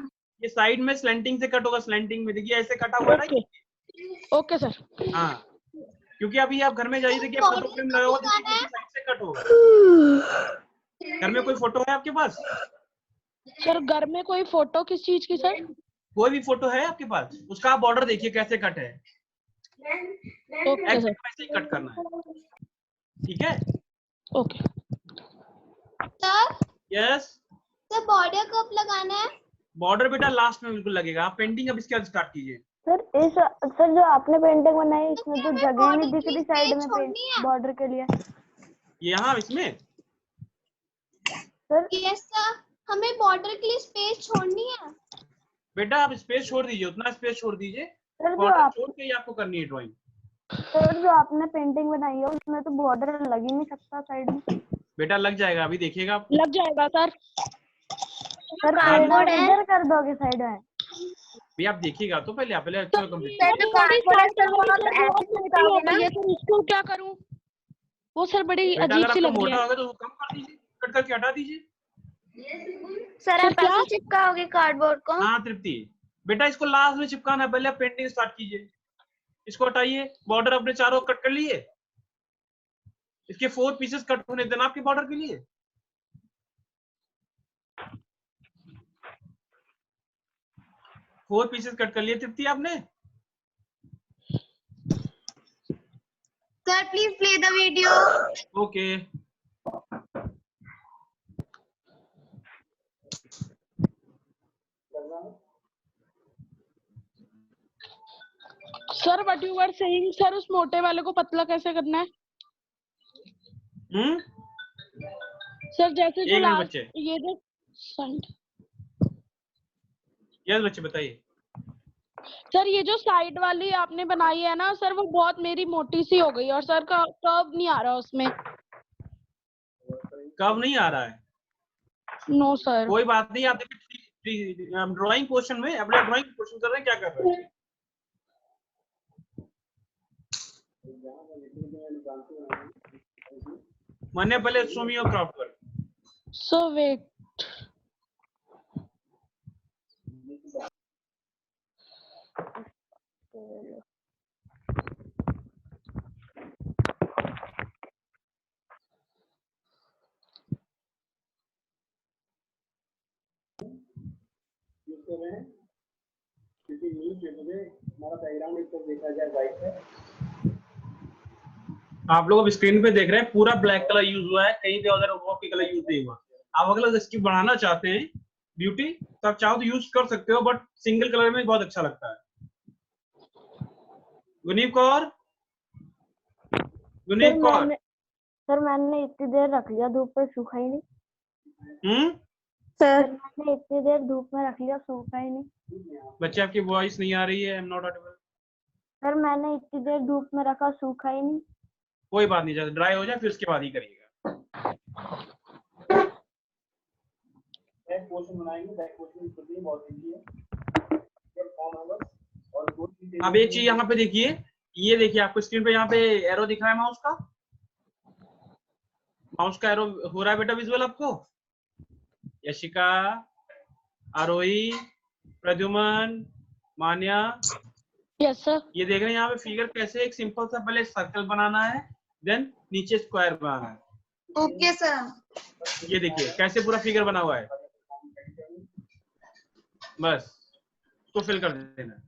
ये साइड में स्लैंटिंग से कट होगा। स्लैंटिंग में देखिए ऐसे कटा हुआ है ना। Okay sir. हाँ, क्योंकि अभी आप घर में जाइए, देखिए फोटो फ्रेम लगा हुआ, देखिए साइड से कट होगा। घर में कोई फोटो है आपके पास? सर घर में कोई फोटो किस चीज की सर? कोई भी फोटो है आपके पास, उसका आप बॉर्डर देखिए कैसे कट है। Okay sir. ऐसे ही कट करना है, ठीक है? Okay sir yes. Sir border कब लगाना है? बॉर्डर बेटा लास्ट में बिल्कुल लगेगा। आप पेंटिंग अब इसके बाद स्टार्ट कीजिए। सर जो आपने पेंटिंग बनाई इसमें तो जगह नहीं दिख रही साइड में छोड़नी है। बॉर्डर के लिए। यहाँ इसमें सर यस सर, हमें बॉर्डर के लिए स्पेस छोड़नी है। बेटा आप स्पेस छोड़ दीजिए, उतना स्पेस छोड़ दीजिए। सर बॉर्डर छोड़ के ही आपको करनी है ड्राइंग। जो आपने पेंटिंग बनाई है उसमें तो बॉर्डर लग ही नहीं सकता साइड में। बेटा लग जाएगा, अभी देखिएगा आप। लग जाएगा सर। सर कार्डबोर्ड इधर कर दोगे साइड में? भी आप देखिएगा तो पहले अच्छा कंप्लीट। इसको क्या करूं? वो सर बड़ी बेटा अजीब अगर सी आपका लग रही मोटा है। होगा तो कम कर दीजिए, कट करके हटा दीजिए। सर आप ऐसे चिपकाओगे कार्डबोर्ड को? हाँ तृप्ति, बेटा इसको लास्ट में चिपकाना है, पहले आप पेंटिंग स्टार्ट कीजिए। इसको हटाइए, बॉर्डर अपने चारों कट कर लिए। इसके 4 पीसेस कट होने देना आपके बॉर्डर के लिए। फोर पीसेस कट कर लिए तृप्ति आपने? Sir please play the video. Okay. Sir what you are saying sir, उस मोटे वाले को पतला कैसे करना है? सर जैसे जो मिनट बच्चे। ये जो यस बच्चे बताइए। सर ये जो साइड वाली आपने बनाई है ना सर, वो बहुत मेरी मोटी सी हो गई और सर का कर्व नहीं आ रहा उसमें। कर्व नहीं आ रहा है? No sir. कोई बात नहीं, आप देखिए ड्राइंग पोर्शन में अपना ड्राइंग पोर्शन कर रहे हैं, क्या कर रहे हैं? मैंने पहले show me your craft work. So wait, आप लोग अब स्क्रीन पे देख रहे हैं, पूरा ब्लैक कलर यूज हुआ है, कहीं पे अदर कलर यूज नहीं हुआ। आप अगर इसकी बढ़ाना चाहते हैं ब्यूटी तो आप चाहो तो यूज कर सकते हो, बट सिंगल कलर में बहुत अच्छा लगता है। गुनीब कौर, गुनीब कौर। सर मैंने इतनी देर रख लिया धूप पे, सूखा ही नहीं। सर मैंने इतनी देर धूप में रख लिया, सूखा ही नहीं। बच्चे आपकी वॉइस नहीं आ रही है, I am not Audible. Sir मैंने इतनी देर धूप में रखा, सूखा ही नहीं। कोई बात नहीं, जब ड्राई हो जाए फिर उसके बाद ही करिएगा। अब एक चीज यहाँ पे देखिए, ये देखिए आपको स्क्रीन पे यहाँ पे एरो दिख रहा है माउस का। माउस का एरो हो रहा है बेटा विजुअल आपको? यशिका, आरोही, प्रद्युमन, मान्या, यस सर। ये देख रहे हैं यहाँ पे फिगर कैसे? एक सिंपल सा पहले सर्कल बनाना है, देन नीचे स्क्वायर बनाना है। Okay sir. ये देखिए कैसे पूरा फिगर बना हुआ है, बस इसको फिल कर देना।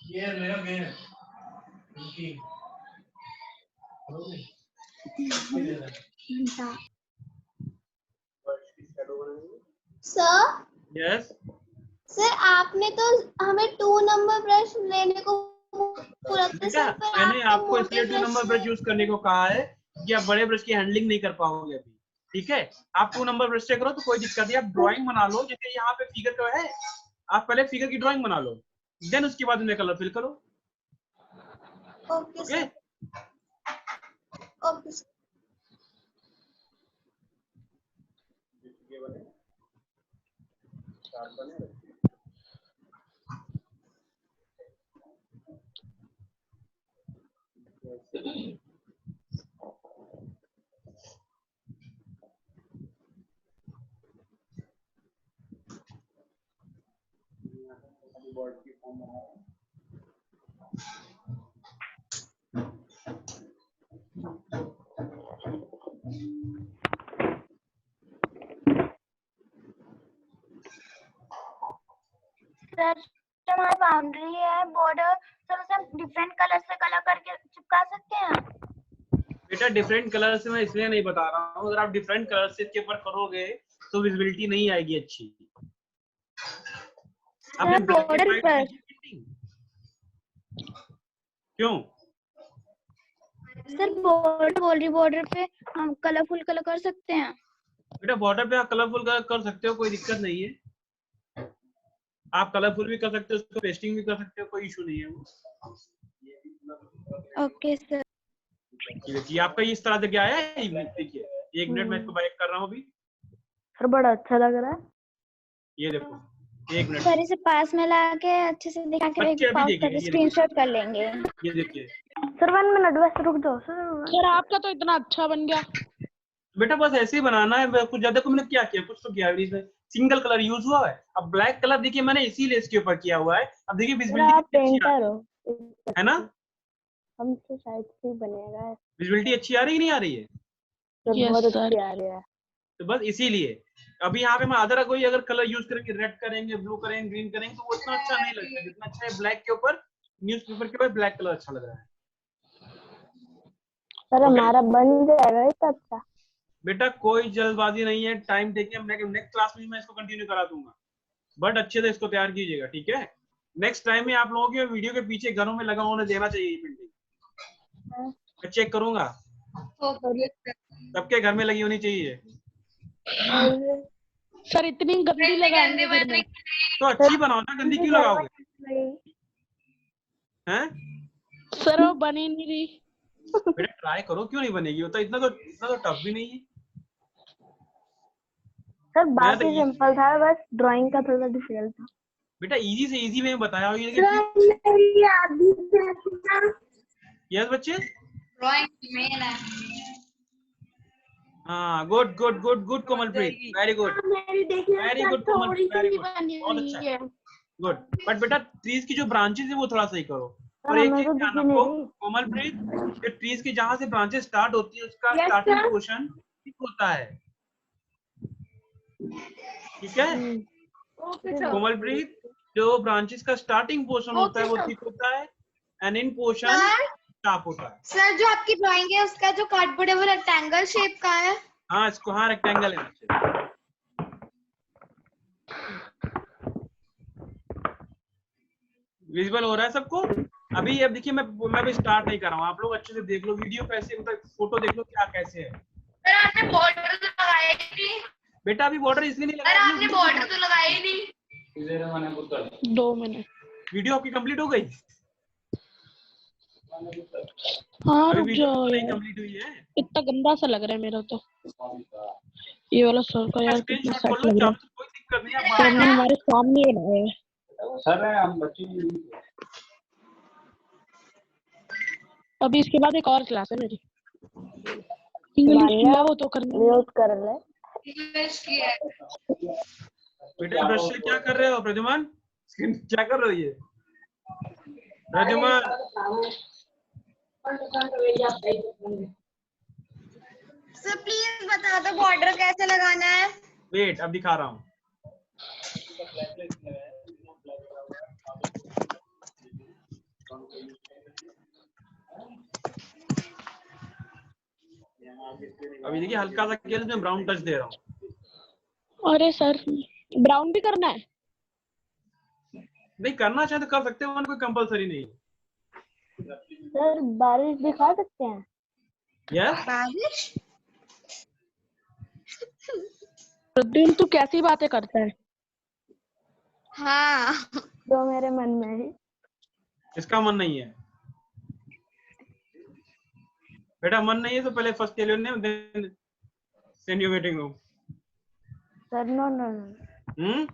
ये मेरा मेन सर यस। सर आपने तो हमें 2 नंबर ब्रश लेने को पूरा बेटा मैंने आपको इसलिए 2 नंबर ब्रश यूज करने को कहा है क्योंकि आप बड़े ब्रश की हैंडलिंग नहीं कर पाओगे अभी, ठीक है। आप 2 नंबर ब्रश से करो तो कोई दिक्कत नहीं, आप ड्राइंग बना लो, जैसे यहाँ पे फिगर का है, आप पहले फिगर की ड्राइंग बना लो, देन उसके बाद उन्हें कलर फिल करो। Okay sir, okay sir. Sir जो हमारी बाउंड्री है बॉर्डर, सर उसे हम डिफरेंट कलर से कलर करके चिपका सकते हैं? बेटा डिफरेंट कलर से मैं इसलिए नहीं बता रहा हूँ, अगर आप डिफरेंट कलर से इसके ऊपर करोगे तो विजिबिलिटी नहीं आएगी अच्छी। आपने बॉर्डर पर क्यों? सर बॉर्डर पे हम कलरफुल कलर कर सकते हैं? बेटा बॉर्डर पे आप कलरफुल कर सकते हो, कोई दिक्कत नहीं है। आप कलरफुल भी कर सकते हो, उसको पेस्टिंग भी कर सकते हो, कोई इशू नहीं है वो। Okay sir. देखिए आपका इस तरह से क्या है, देखिए 1 मिनट मैं इसको बैक कर रहा हूँ अभी। सर बड़ा अच्छा लग रहा है। ये देखो 1 मिनट सर इसे पास में लाके अच्छे से दिखा के बच्चे अभी देखेंगे, ये स्क्रीनशॉट कर लेंगे। ये देखिए सर 1 मिनट बस रुक जाओ सर। सर आपका तो इतना अच्छा बन गया। बेटा बस ऐसे ही बनाना है, कुछ ज्यादा को मैंने क्या किया, कुछ तो किया नहीं, सिंगल कलर यूज हुआ है। अब ब्लैक कलर देखिए मैंने इसीलिए इसके ऊपर किया हुआ है। अब देखिए विजिबिलिटी आप पेंटर हो है ना, हम तो शायद से बनेगा। विजिबिलिटी अच्छी आ रही है नहीं आ रही है? बहुत अच्छी आ रही है। तो बस इसीलिए अभी यहाँ पे मैं अदर कोई अगर कलर यूज करेंगे, रेड करेंगे, ब्लू करेंगे, ग्रीन करेंगे, तो वो उतना अच्छा नहीं लगता जितना अच्छा है ब्लैक के ऊपर, न्यूज़पेपर के ऊपर ब्लैक कलर अच्छा लग रहा है। सर हमारा बन जाएगा इतना अच्छा? बेटा कोई जल्दबाजी नहीं है, टाइम टेकिंग, नेक्स्ट क्लास में मैं इसको कंटिन्यू करा दूंगा, बट अच्छे से इसको तैयार कीजिएगा, ठीक है। नेक्स्ट टाइम में आप लोगों के वीडियो के पीछे घरों में लगा होने देना चाहिए पेंटिंग, मैं चेक करूंगा सबके घर में लगी होनी चाहिए। सर इतनी गंदी लगाएंगे घर में तो अच्छी बनाओ ना, गंदी क्यों लगाओगे हैं? सर वो बन ही नहीं रही। बेटा ट्राई करो, क्यों नहीं बनेगी, होता इतना तो टफ भी नहीं है। सर बात ही सिंपल था, बस ड्राइंग का थोड़ा डिफिकल्ट था। बेटा इजी से इजी में बताया हुआ है। यस बच्चे, ड्राइंग मेन है। हाँ good good good good Komalpreet, very good very good Komalpreet, very good, बहुत अच्छा, गुड। बट बेटा ट्रीज की जो ब्रांचेस है वो थोड़ा सही करो। और एक चीज ध्यान रखो कोमलप्रीत, जो ट्रीज की जहां से ब्रांचेस स्टार्ट होती है उसका स्टार्टिंग पोर्शन थिक होता है, ठीक है कोमलप्रीत, जो ब्रांचेस का स्टार्टिंग पोर्शन होता है वो थिक होता है, एंड इन पोर्शन शार्प होता है। सर जो आपकी ड्राइंग है उसका जो कार्डबोर्ड है वो रेक्टेंगल शेप का है? हाँ इसको, हाँ रेक्टेंगल है बच्चे। विजुअल हो रहा है सबको? अभी अब देखिए मैं भी स्टार्ट नहीं कर रहा हूँ, आप लोग अच्छे से देख लो वीडियो कैसे, मतलब फोटो देख लो क्या कैसे है। सर आपने बॉर्डर तो लगाया ही नहीं। बेटा अभी बॉर्डर इसलिए नहीं लगाया, आपने बॉर्डर तो लगाया ही नहीं। 2 मिनट। वीडियो आपकी कंप्लीट हो गई? हाँ रुक जाओ नहीं यार, कंप्लीट हुई है, इतना गंदा सा लग रहा है मेरा तो ये वाला सर का यार, कितना स्क्रीनशॉट सेट लो, लग रहा है। कोई दिक्कत नहीं है। सर ने हमारे सामने बनाया है। सर हम बच्चे अभी इसके बाद एक और क्लास है मेरी, इंग्लिश की है, वो तो करनी है। म्यूट कर ले। इंग्लिश की है। बेटा ब्रश से क्या कर रहे हो प्रद्युमन, स्क्रीन क्या कर रही है प्रद्युमन? सर प्लीज बता दो बॉर्डर कैसे लगाना है। वेट अब दिखा रहा हूँ। अभी देखिए हल्का सा केवल मैं ब्राउन टच दे रहा हूँ। अरे सर ब्राउन भी करना है? नहीं करना चाहे तो कर सकते हो, कोई कंपलसरी नहीं है। सर बारिश दिखा सकते हैं? यस बारिश। प्रद्युम्न तू कैसी बातें करता है? हाँ। जो मेरे मन में है। इसका मन नहीं है बेटा, मन नहीं है तो पहले first tell your name then send your waiting room. Sir no no no.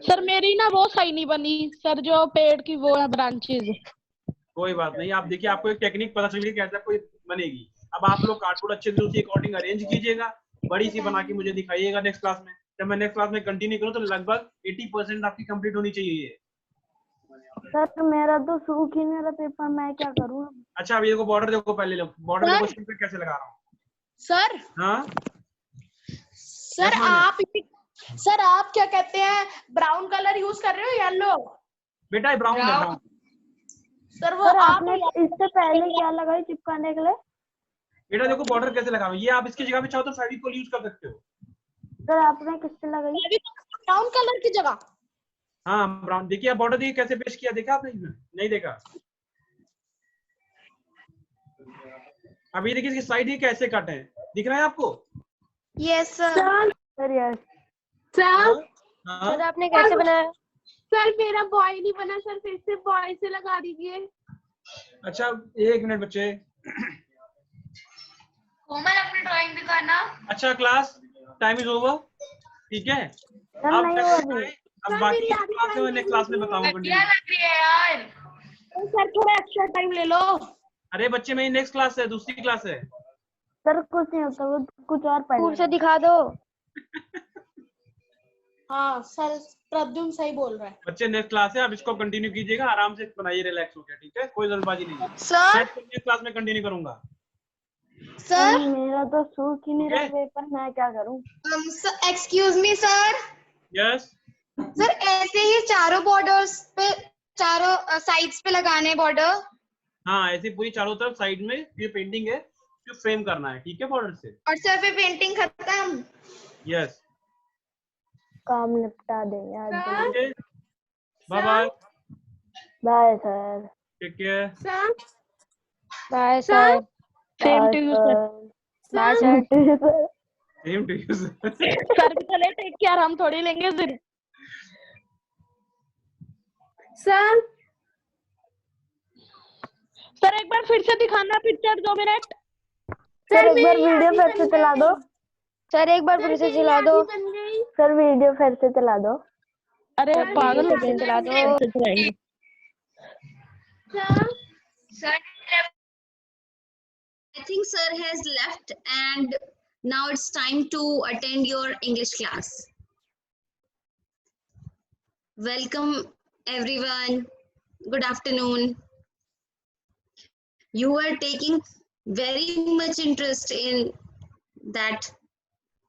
Sir मेरी ना वो सही नहीं बनी सर, जो पेड़ की वो है ब्रांचेज। कोई बात नहीं, आप देखिए आपको एक टेक्निक पता चल गई कैसे कोई बनेगी। अब आप लोग कार्डबोर्ड अच्छे से उसी अकॉर्डिंग अरेंज कीजिएगा, बड़ी सी बना के मुझे दिखाइएगा नेक्स्ट क्लास में। जब मैं नेक्स्ट क्लास में कंटिन्यू करूँ तो लगभग 80% आपकी कंप्लीट होनी चाहिए। सर मेरा तो सूख ही नहीं रहा पेपर, मैं क्या करूँ? अच्छा अभी देखो बॉर्डर देखो, पहले बॉर्डर देखो स्क्रीन पे कैसे लगा रहा हूँ। सर हाँ सर आप क्या कहते हैं, ब्राउन कलर यूज कर रहे हो येलो? बेटा ब्राउन है ब्राउन। सर वो सर आप आपने इससे पहले क्या लगाई चिपकाने के लिए? बेटा देखो बॉर्डर कैसे लगा हुआ है, ये आप इसकी जगह पे चाहो तो फेविकोल यूज कर सकते हो। सर आपने किससे लगाई? ब्राउन कलर की जगह। हाँ ब्राउन, देखिए बॉर्डर देखिए कैसे पेश किया, देखा आपने? नहीं देखा? अभी देखिए इसकी साइड ये कैसे कट है, दिख रहा है आपको? Yes sir. Sir yes. Sir हाँ सर आपने कैसे बनाया? सर मेरा बॉय नहीं बना सर, फिर से बॉय से लगा दीजिए। अच्छा एक मिनट बच्चे। कोमल अपनी ड्राइंग दिखाना। अच्छा क्लास टाइम इज ओवर, ठीक है? सर आप नहीं हुआ अभी। अब बाकी की क्लास में नेक्स्ट क्लास में बताऊंगा कंटिन्यू। लग रही है यार। सर थोड़ा एक्स्ट्रा टाइम ले लो। अरे बच्चे मेरी नेक्स्ट क्लास है, दूसरी क्लास है। सर कुछ नहीं होता, वो कुछ और पढ़ से दिखा दो। हाँ सर प्रद्युम्न सही बोल रहा है। बच्चे नेक्स्ट क्लास है, आप इसको कंटिन्यू कीजिएगा, आराम से बनाइए, रिलैक्स होकर, ठीक है? कोई जल्दबाजी नहीं है। सर मैं नेक्स्ट क्लास में कंटिन्यू करूंगा। सर मेरा तो सूख ही नहीं रहा Okay. पेपर, मैं क्या करूँ? Excuse me sir. Yes sir ऐसे ही चारों बॉर्डर्स पे, चारों साइड्स पे लगाने बॉर्डर। हाँ, ऐसे पूरी चारों तरफ साइड में ये पेंटिंग है जो फ्रेम करना है, ठीक है? बॉर्डर से। और सर पे पेंटिंग खत्म। यस काम निपटा देंगे आज। Okay, bye bye, bye sir. Take care. Sir bye sir. Same to you sir. Bye sir. Same to you. Sir भी चले टेक केयर, हम थोड़ी लेंगे फिर। सर सर एक बार फिर से दिखाना पिक्चर 2 मिनट। सर एक बार वीडियो फिर से चला दो। सर एक बार फिर से चला दो। सर वीडियो फिर से चला दो। अरे पागल हो गए, चला दो। Sir, I think sir has left and now it's time to attend your English class. Welcome everyone. Good afternoon. You are taking very much interest in that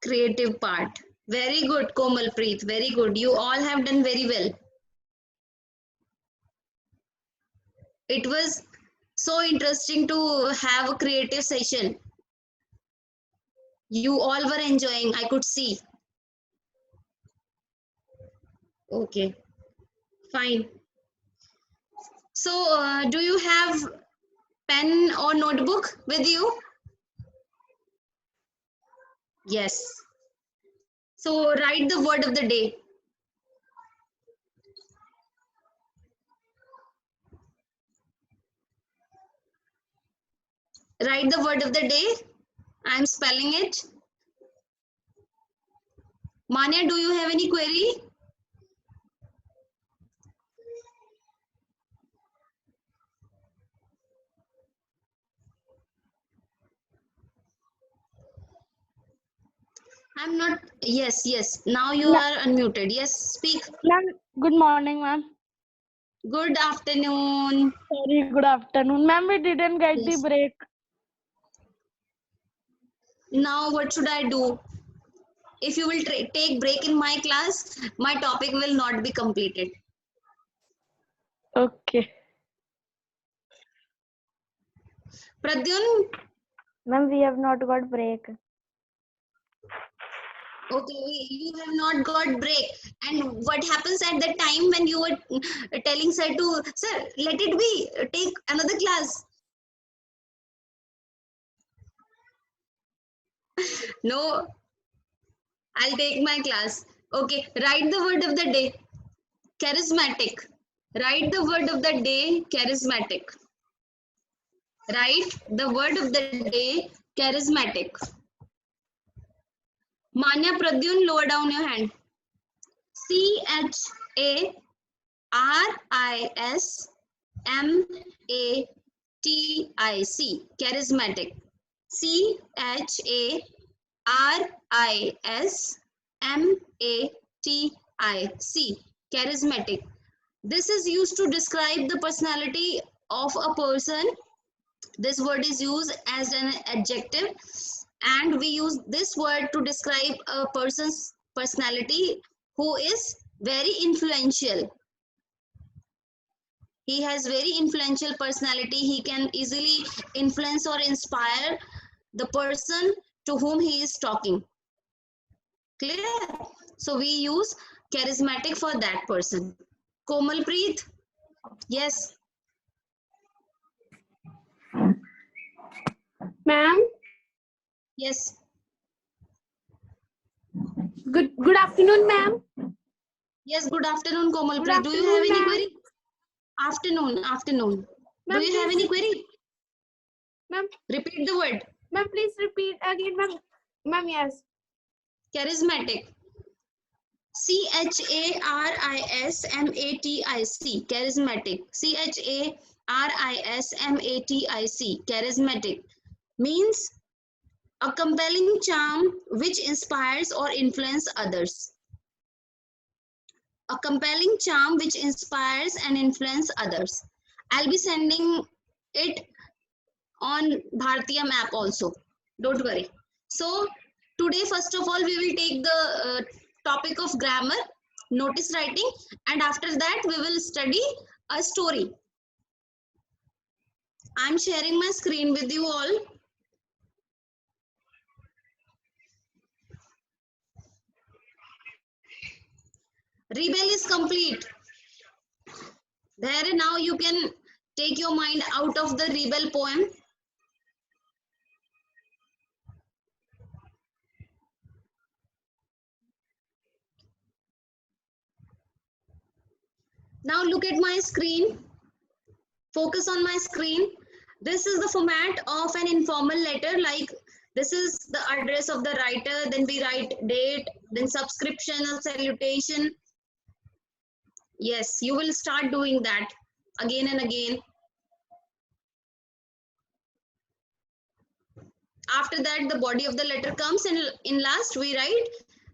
creative part. Very good, Komalpreet. Very good. You all have done very well. It was so interesting to have a creative session. You all were enjoying, I could see. Okay, fine. So, do you have pen or notebook with you? Yes. So, write the word of the day. Write the word of the day. I am spelling it. Manya, do you have any query? I'm not. Yes, yes. Now you are unmuted. Yes, speak. Ma'am good morning ma'am. Good afternoon. Sorry good afternoon ma'am, we didn't get the Yes. Break. Now what should I do? If you will take break in my class, my topic will not be completed. Okay Pradyun, Ma'am, we have not got break. Okay, you have not got break. And what happens at the time when you were telling sir to, sir, let it be, take another class? No, I'll take my class. Okay, write the word of the day. Charismatic. Write the word of the day, charismatic. Write the word of the day, charismatic. Manya Pradyun, lower down your hand. CHARISMATIC, charismatic. CHARISMATIC, charismatic. This is used to describe the personality of a person. This word is used as an adjective, and we use this word to describe a person's personality who is very influential. He has very influential personality. He can easily influence or inspire the person to whom he is talking. Clear? So we use charismatic for that person. Komalpreet? Yes. Ma'am, Yes. good afternoon, ma'am. Yes, good afternoon, Komalpreet. Good Do you have any afternoon, query? Afternoon. Do Ma'am, you have any query? Ma'am, Repeat the word. ma'am, please repeat again, ma'am. Ma'am, yes. Charismatic. CHARISMATIC. Charismatic. CHARISMATIC. Charismatic means a compelling charm which inspires or influences others. A compelling charm which inspires and influences others. I'll be sending it on Bharatiya map also. Don't worry. So today, first of all, we will take the topic of grammar, notice writing, and after that we will study a story. I'm sharing my screen with you all. Rebel is complete. There now you can take your mind out of the rebel poem. Now look at my screen. Focus on my screen. This is the format of an informal letter. Like this is the address of the writer. Then we write date, then subscription or salutation. Yes, you will start doing that again and again. After that, the body of the letter comes, and in last we write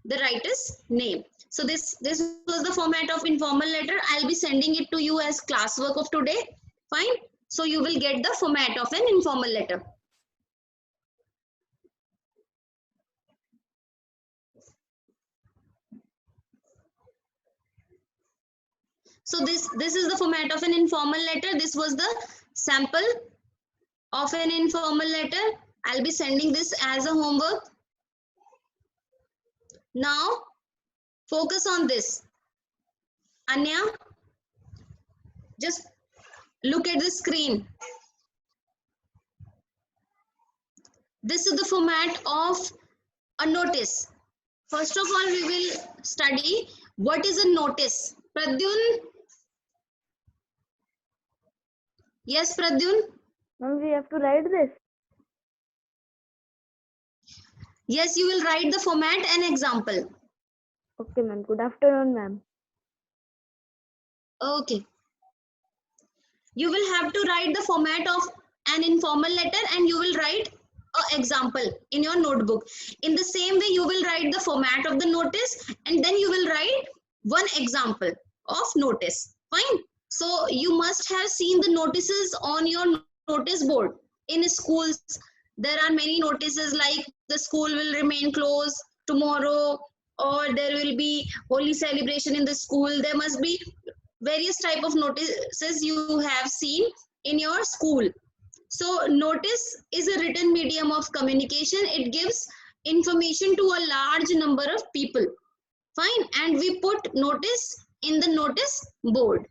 the writer's name. So this was the format of informal letter. I'll be sending it to you as classwork of today. Fine. So you will get the format of an informal letter. So this is the format of an informal letter. This was the sample of an informal letter. I'll be sending this as a homework. Now focus on this. Anya, just look at the screen. This is the format of a notice. First of all, we will study what is a notice. Pradyun? Yes, Pradyun? Ma'am, we have to write this. Yes, you will write the format and example. Okay, ma'am. Good afternoon, ma'am. Okay. You will have to write the format of an informal letter and you will write an example in your notebook. In the same way, you will write the format of the notice and then you will write one example of notice. Fine. So you must have seen the notices on your notice board. In schools, there are many notices like the school will remain closed tomorrow, or there will be holy celebration in the school. There must be various type of notices you have seen in your school. So notice is a written medium of communication. It gives information to a large number of people. Fine. And we put notice in the notice board.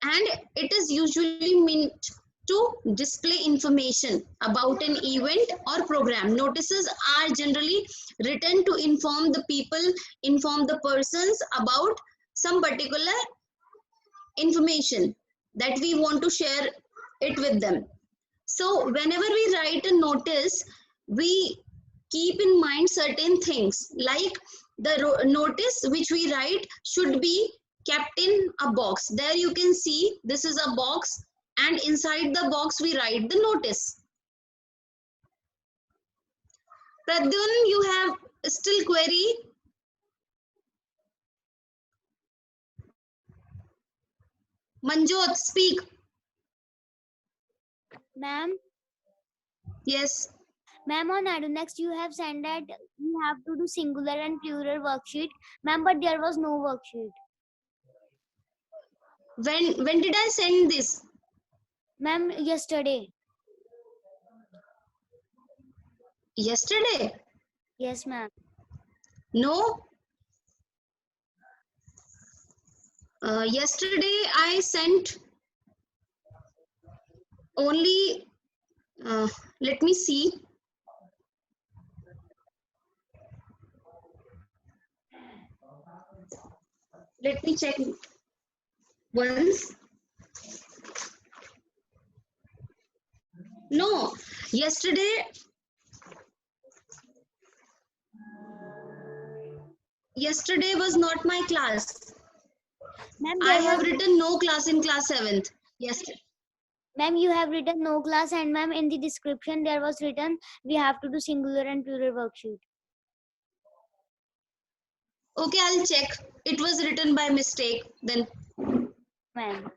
And it is usually meant to display information about an event or program. Notices are generally written to inform the people, inform the persons about some particular information that we want to share it with them. So whenever we write a notice, we keep in mind certain things, like the notice which we write should be kept in a box. There you can see this is a box, and inside the box we write the notice. Pradyun, you have still query? Manjot, speak. Ma'am, Yes. ma'am, on Adunext you have said that you have to do singular and plural worksheet. Ma'am, but there was no worksheet. When did I send this? Ma'am, yesterday. Yesterday? Yes, ma'am. No. Yesterday I sent only, let me see. Let me check once. No, yesterday was not my class. Ma'am, I have written no class in class 7th. Yesterday. Ma'am, you have written no class, and ma'am, in the description there was written we have to do singular and plural worksheet. Okay, I'll check. It was written by mistake then. Ma'am.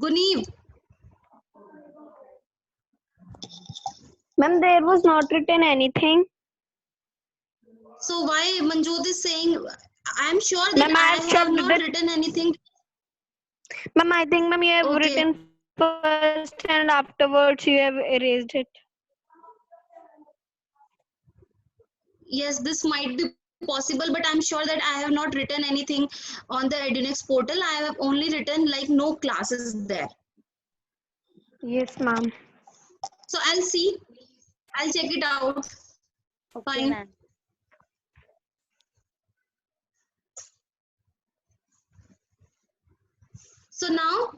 Guneev. Ma'am, there was not written anything. So why Manjot is saying, I am sure that Ma'am, I have not written anything. Ma'am, I think, ma'am, you have written first and afterwards you have erased it. Yes, this might be possible, but I'm sure that I have not written anything on the Edunext portal. I have only written like no classes there. Yes, ma'am. So I'll see. I'll check it out. Okay, Fine. ma'am. So now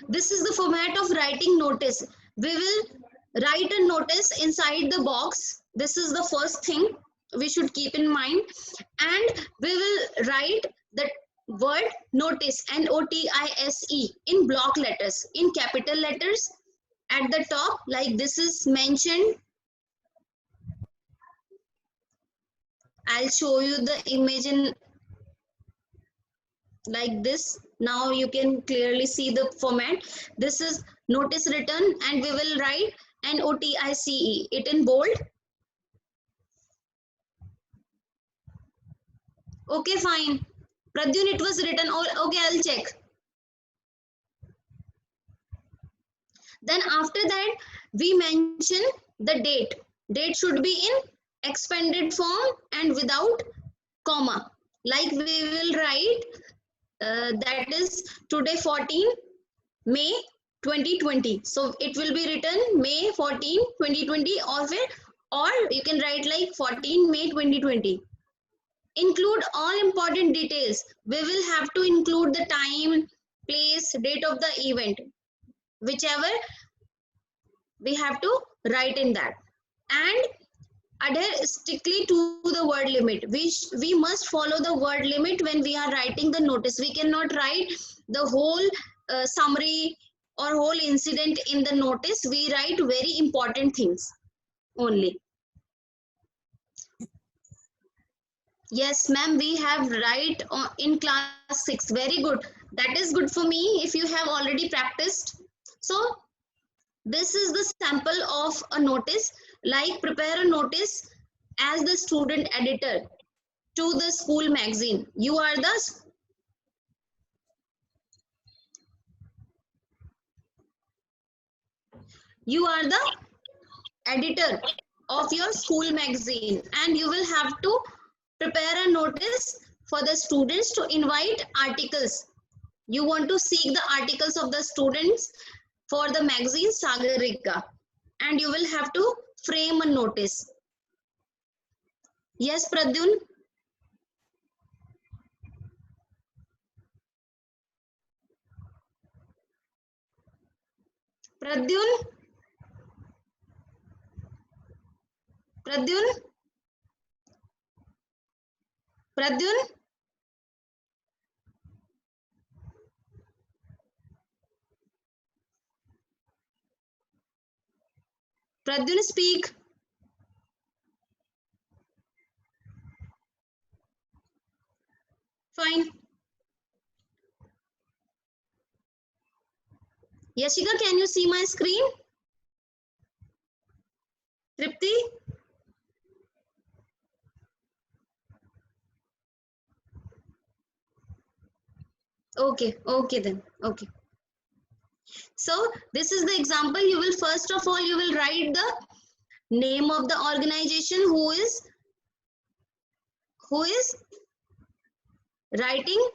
this is the format of writing notice. We will write a notice inside the box. This is the first thing we should keep in mind. And we will write the word notice, N-O-T-I-S-E, in block letters, in capital letters at the top, like this is mentioned. I'll show you the image in like this. Now you can clearly see the format. This is notice written, and we will write N-O-T-I-C-E, it in bold. Okay, fine. Pradyun, it was written. Okay, I'll check. Then after that, we mention the date. Date should be in expanded form and without comma. Like we will write, that is today 14 May 2020. So it will be written May 14, 2020, or you can write like 14 May 2020. Include all important details. We will have to include the time, place, date of the event, whichever we have to write in that. And adhere strictly to the word limit. We must follow the word limit when we are writing the notice. We cannot write the whole summary or whole incident in the notice. We write very important things only. Yes, ma'am, we have write in class 6. Very good. That is good for me if you have already practiced. So this is the sample of a notice. Like prepare a notice as the student editor to the school magazine. You are the editor of your school magazine, and you will have to prepare a notice for the students to invite articles. You want to seek the articles of the students for the magazine Sagarika, and you will have to frame a notice. Yes, Pradyun? Pradyun? Pradyun? Pradyun? Pradyun, speak. Fine. Yashika, can you see my screen? Tripti? Okay, okay then. Okay. So this is the example. You will first of all, you will write the name of the organization who is writing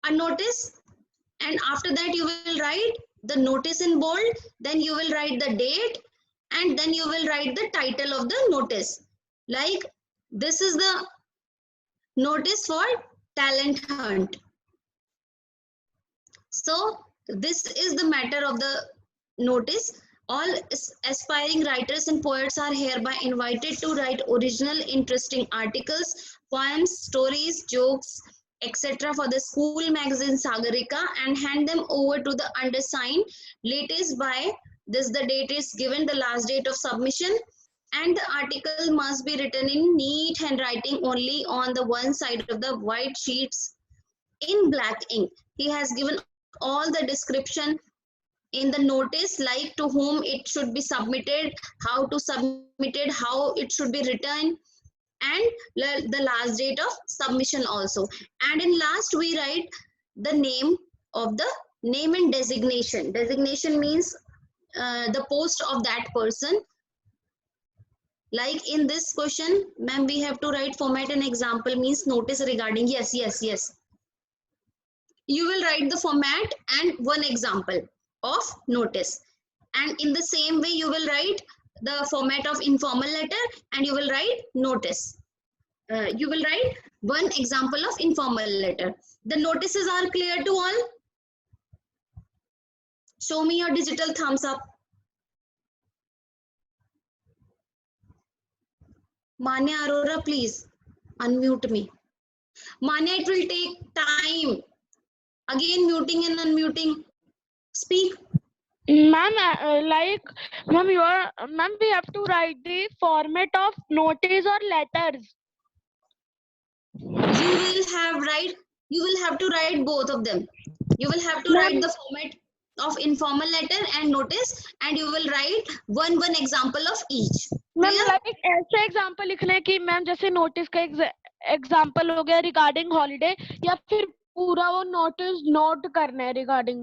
a notice, and after that you will write the notice in bold, then you will write the date, and then you will write the title of the notice. Like this is the notice for talent hunt. So this is the matter of the notice. All aspiring writers and poets are hereby invited to write original, interesting articles, poems, stories, jokes, etc. for the school magazine Sagarika, and hand them over to the undersigned latest by this. The date is given, the last date of submission, and the article must be written in neat handwriting only on the one side of the white sheets in black ink. He has given all the description in the notice, like to whom it should be submitted, how to submit it, how it should be written, and the last date of submission also. And in last we write the name and designation. Designation means the post of that person. Like in this question, ma'am, we have to write format and example means notice regarding. Yes. You will write the format and one example of notice, and in the same way you will write the format of informal letter, and you will write notice. You will write one example of informal letter. The notices are clear to all? Show me your digital thumbs up. Manya Arora, please unmute me. Manya, it will take time. Again muting and unmuting. Speak. Ma'am, ma'am, we have to write the format of notice or letters. You will have to write both of them. You will have to write the format of informal letter and notice, and you will write one example of each. Ma'am like ऐसे example लिखने हैं कि ma'am जैसे notice का example हो गया regarding holiday, या फिर पूरा वो नोटिस नोट करना है रिगार्डिंग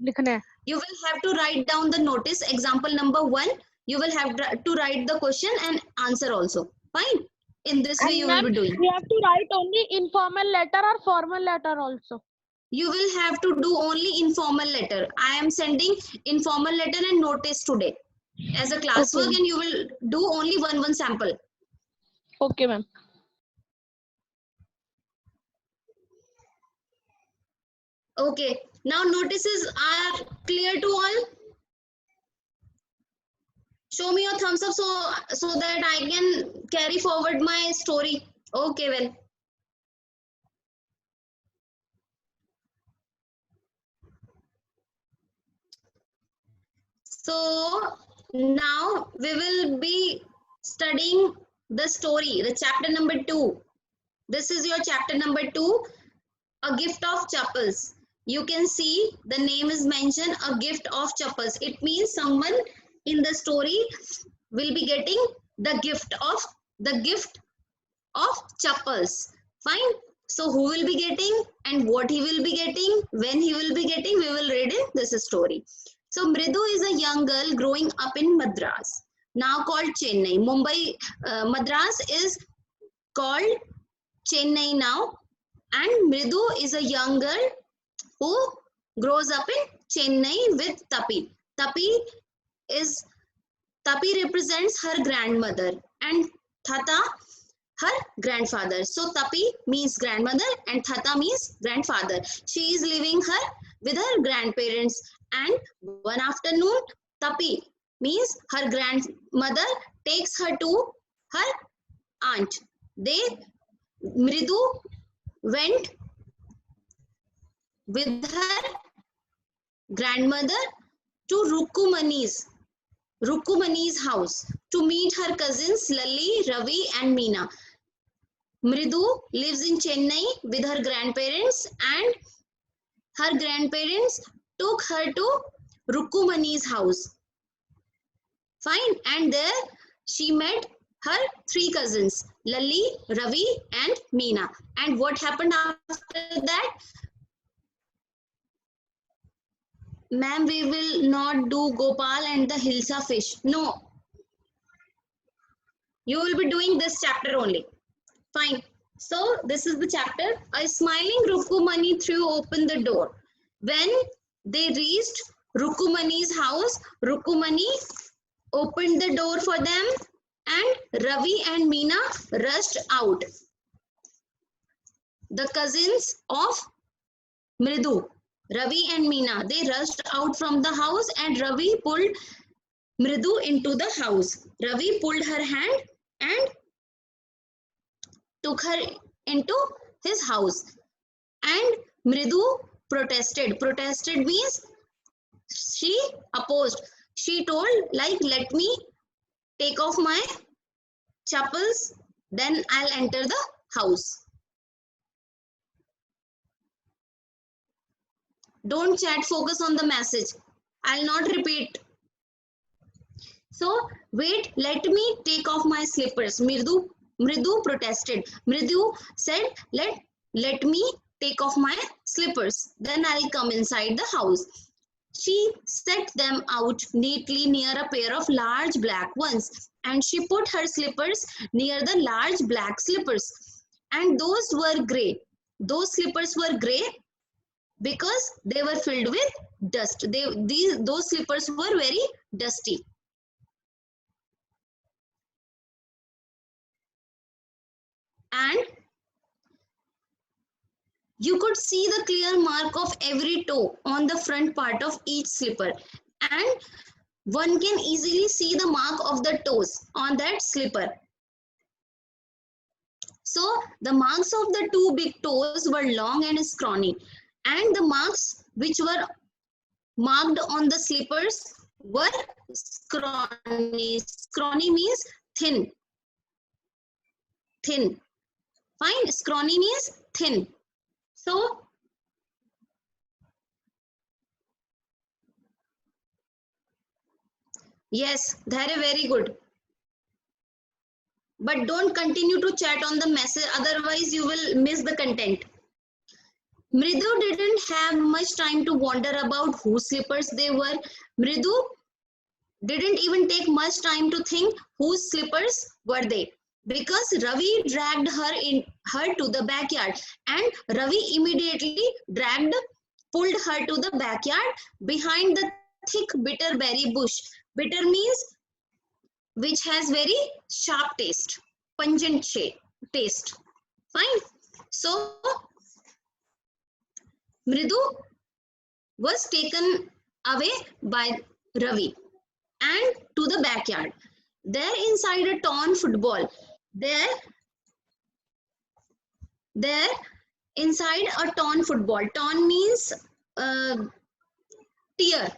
लिखना है. You will have to write down the notice example number 1. You will have to write the question and answer also. Fine. In this way you will be doing. You have to write only informal letter or formal letter also. You will have to do only informal letter. I am sending informal letter and notice today as a classwork, okay. And you will do only one sample. Okay, ma'am. Okay. Now notices are clear to all. Show me your thumbs up so that I can carry forward my story. Okay, well. So now we will be studying the story, the chapter number 2. This is your chapter number 2, A Gift of Chappals. You can see the name is mentioned, A Gift of Chappals. It means someone in the story will be getting the gift of chappals. Fine. So who will be getting and what he will be getting, when he will be getting, we will read in this story. So Mridu is a young girl growing up in Madras. now called Chennai. Mumbai, Madras is called Chennai now, and Mridu is a young girl who grows up in Chennai with Tapi. Tapi represents her grandmother and Thata her grandfather. So Tapi means grandmother and Thata means grandfather. She is living with her grandparents, and one afternoon Tapi means her grandmother takes her to her aunt. Mridu went with her grandmother to Rukumani's house to meet her cousins Lalli, Ravi and Meena. Mridu lives in Chennai with her grandparents, and her grandparents took her to Rukumani's house. Fine, and there she met her 3 cousins, Lalli, Ravi and Meena. And what happened after that? Ma'am, we will not do Gopal and the Hilsa fish. No. You will be doing this chapter only. Fine. So this is the chapter. A smiling Rukumani threw open the door. When they reached Rukumani's house, Rukumani opened the door for them, and Ravi and Meena rushed out. The cousins of Mridu, Ravi and Meena, they rushed out from the house, and Ravi pulled Mridu into the house. Ravi pulled her hand and took her into his house. And Mridu protested. Protested means she opposed. She told, like, let me take off my chappals, then I'll enter the house. Don't chat, focus on the message. I'll not repeat. So, wait, let me take off my slippers. Mridu protested. Mridu said, let me take off my slippers. Then I'll come inside the house. She set them out neatly near a pair of large black ones, and she put her slippers near the large black slippers. And those were grey. Those slippers were grey because they were filled with dust. Those slippers were very dusty. And you could see the clear mark of every toe on the front part of each slipper, and one can easily see the mark of the toes on that slipper. So the marks of the 2 big toes were long and scrawny, and the marks which were marked on the slippers were scrawny. Scrawny means thin. Thin. Fine. Scrawny means thin. So, yes, that is very good. But don't continue to chat on the message, otherwise you will miss the content. Mridu didn't have much time to wonder about whose slippers they were. Mridu didn't even take much time to think whose slippers were they, because Ravi dragged her to the backyard, and Ravi immediately pulled her to the backyard behind the thick bitter berry bush. Bitter means which has very sharp taste, pungent taste. Fine. So Mridu was taken away by Ravi and to the backyard. There inside a torn football. There inside a torn football. Torn means tear.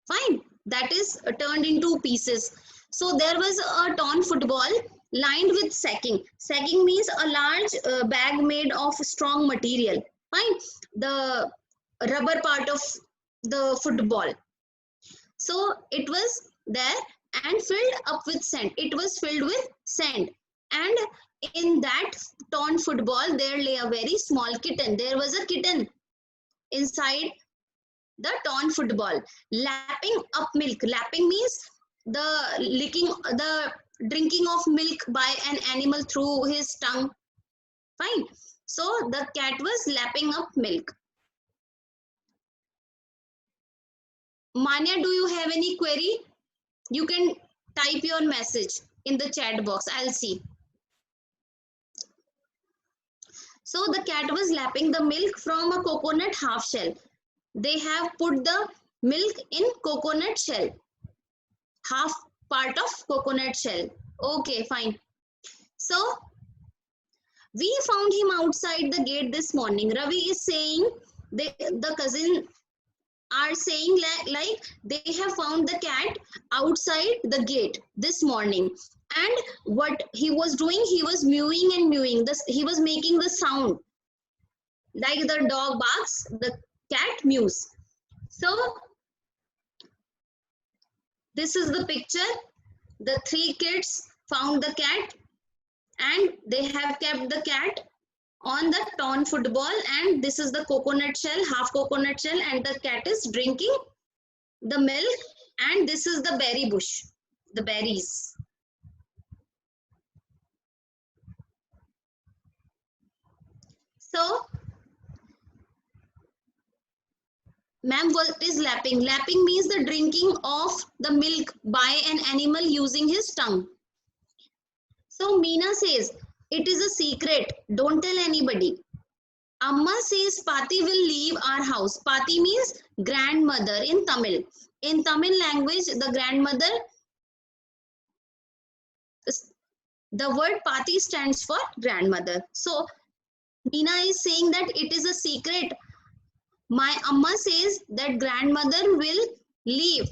Fine. That is turned into pieces. So there was a torn football lined with sacking. Sacking means a large bag made of strong material. Fine. The rubber part of the football. So it was there and filled up with sand. It was filled with sand. And in that torn football, there lay a very small kitten. There was a kitten inside the torn football, lapping up milk. Lapping means the drinking of milk by an animal through his tongue. Fine. So the cat was lapping up milk. Manya, do you have any query? You can type your message in the chat box. I'll see. So the cat was lapping the milk from a coconut half shell. They have put the milk in coconut shell. Half part of coconut shell. Okay, fine. So we found him outside the gate this morning. Ravi is saying, the cousin are saying like they have found the cat outside the gate this morning. And what he was doing, he was mewing and mewing. He was making the sound. Like the dog barks, the cat mews. So this is the picture. The 3 kids found the cat and they have kept the cat on the torn football, and this is the coconut shell, half coconut shell, and the cat is drinking the milk, and this is the berry bush, the berries. So, ma'am, what is lapping? Lapping means the drinking of the milk by an animal using his tongue. So Meena says, it is a secret, don't tell anybody. Amma says, Pati will leave our house. Pati means grandmother in Tamil. In Tamil language, the grandmother, the word Pati stands for grandmother. So Meena is saying that it is a secret. My Amma says that grandmother will leave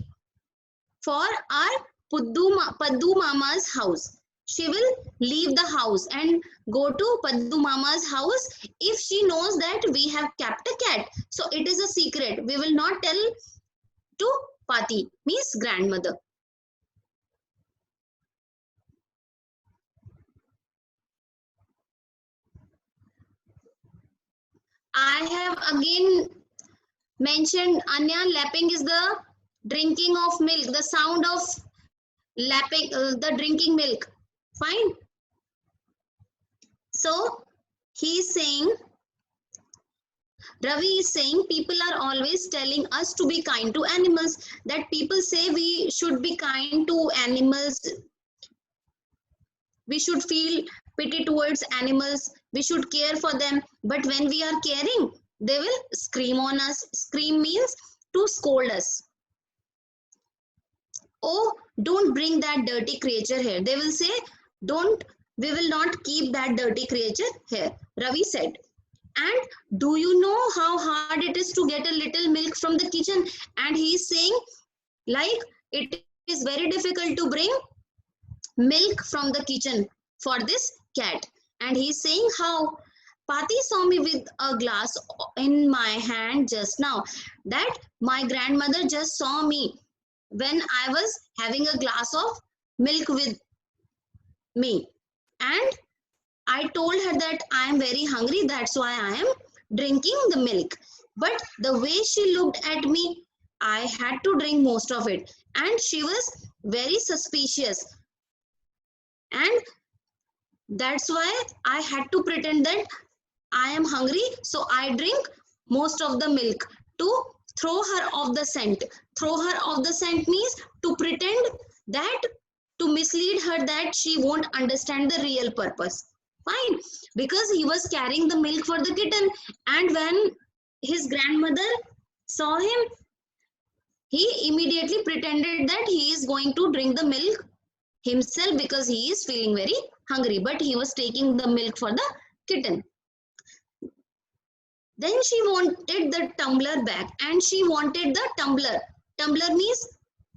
for our Paddu Mama's house. She will leave the house and go to Paddu Mama's house if she knows that we have kept a cat. So it is a secret. We will not tell to Pati, means grandmother. I have again mentioned, Anya, lapping is the drinking of milk, the sound of lapping, the drinking milk. Fine. So he is saying, Ravi is saying, people are always telling us to be kind to animals, that people say we should be kind to animals, we should feel pity towards animals, we should care for them, but when we are caring, they will scream on us. Scream means to scold us. Oh, don't bring that dirty creature here. They will say, we will not keep that dirty creature here, Ravi said. And do you know how hard it is to get a little milk from the kitchen? And he is saying, like, it is very difficult to bring milk from the kitchen for this cat. And he is saying how Pati saw me with a glass in my hand just now. That my grandmother just saw me when I was having a glass of milk with me. And I told her that I am very hungry, that's why I am drinking the milk. But the way she looked at me, I had to drink most of it. And she was very suspicious. And that's why I had to pretend that I am hungry, so I drink most of the milk to throw her off the scent. Throw her off the scent means to pretend that, to mislead her that she won't understand the real purpose. Fine, because he was carrying the milk for the kitten, and when his grandmother saw him, he immediately pretended that he is going to drink the milk himself because he is feeling very hungry, but he was taking the milk for the kitten. Then she wanted the tumbler back, and she wanted the tumbler. Tumbler means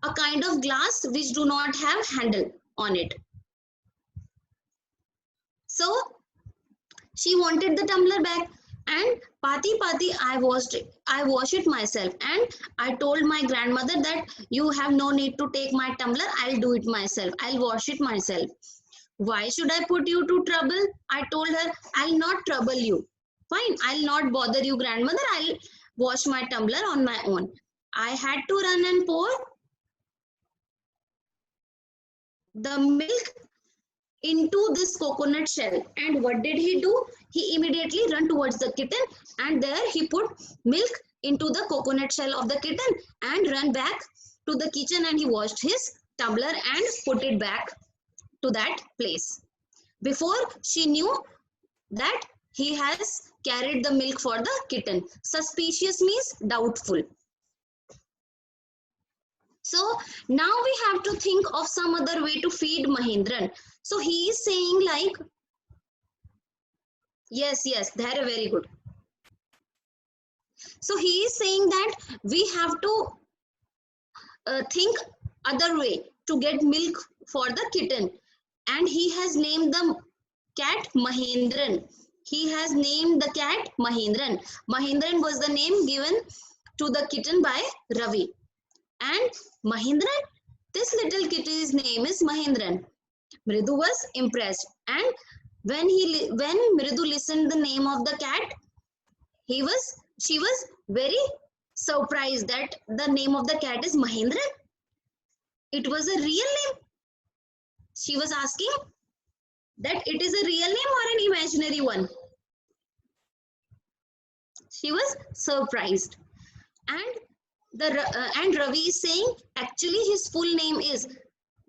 a kind of glass which do not have handle on it. So she wanted the tumbler back, and Pati, I washed it myself, and I told my grandmother that you have no need to take my tumbler, I'll do it myself, I'll wash it myself. Why should I put you to trouble? I told her, I'll not trouble you. Fine, I'll not bother you, grandmother, I'll wash my tumbler on my own. I had to run and pour the milk into this coconut shell. And what did he do? He immediately ran towards the kitten, and there he put milk into the coconut shell of the kitten and ran back to the kitchen, and he washed his tumbler and put it back to that place. Before she knew that he has carried the milk for the kitten. Suspicious means doubtful. So now we have to think of some other way to feed Mahindran. So he is saying like, yes, that is very good. So he is saying that we have to think other way to get milk for the kitten. And he has named the cat Mahindran. He has named the cat Mahindran. Mahindran was the name given to the kitten by Ravi. And Mahindran, this little kitty's name is Mahindran. Mridu was impressed, and when Mridu listened the name of the cat, she was very surprised that the name of the cat is Mahindran. It was a real name. She was asking that it is a real name or an imaginary one. She was surprised, and Ravi is saying actually his full name is,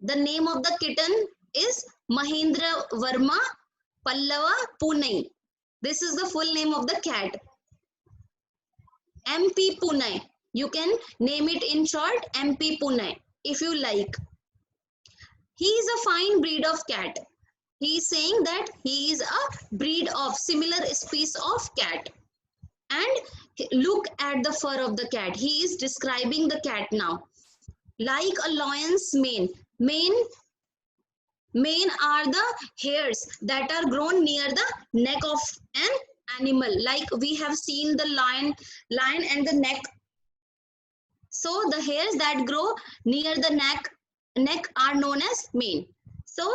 the name of the kitten is Mahendra Verma Pallava Pune. This is the full name of the cat. MP Pune. You can name it in short MP Pune if you like. He is a fine breed of cat. He is saying that he is a breed of similar species of cat. And look at the fur of the cat. He is describing the cat now. Like a lion's mane. Mane are the hairs that are grown near the neck of an animal. Like we have seen the lion and the neck. So the hairs that grow near the neck are known as mane. So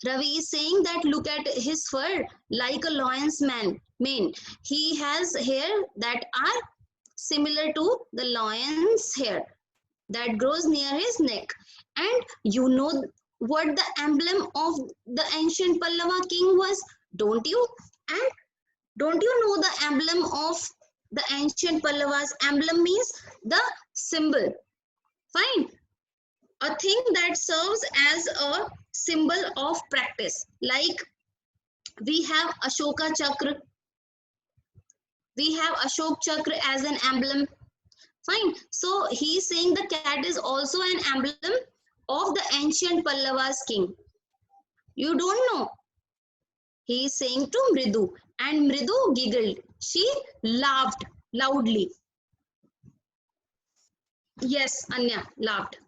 Ravi is saying that look at his fur like a lion's mane. He has hair that are similar to the lion's hair that grows near his neck. And you know what the emblem of the ancient Pallava king was, don't you? And don't you know the emblem of the ancient Pallavas? Emblem means the symbol. Fine. A thing that serves as a symbol of practice. Like we have Ashoka Chakra. We have Ashok Chakra as an emblem. Fine. So he is saying the cat is also an emblem of the ancient Pallavas king. You don't know. He is saying to Mridu, and Mridu giggled. She laughed loudly. Yes, Anya laughed.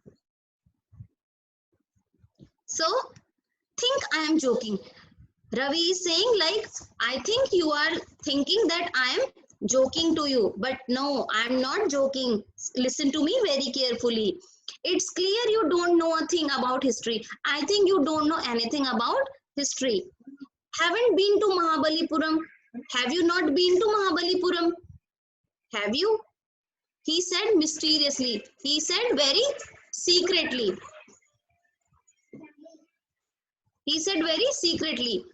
So think I am joking. Ravi is saying like, I think you are thinking that I am joking to you, but no, I am not joking. Listen to me very carefully. It's clear you don't know a thing about history. I think you don't know anything about history. Haven't been to Mahabalipuram? Have you not been to Mahabalipuram? Have you? He said mysteriously. He said very secretly. He said very secretly.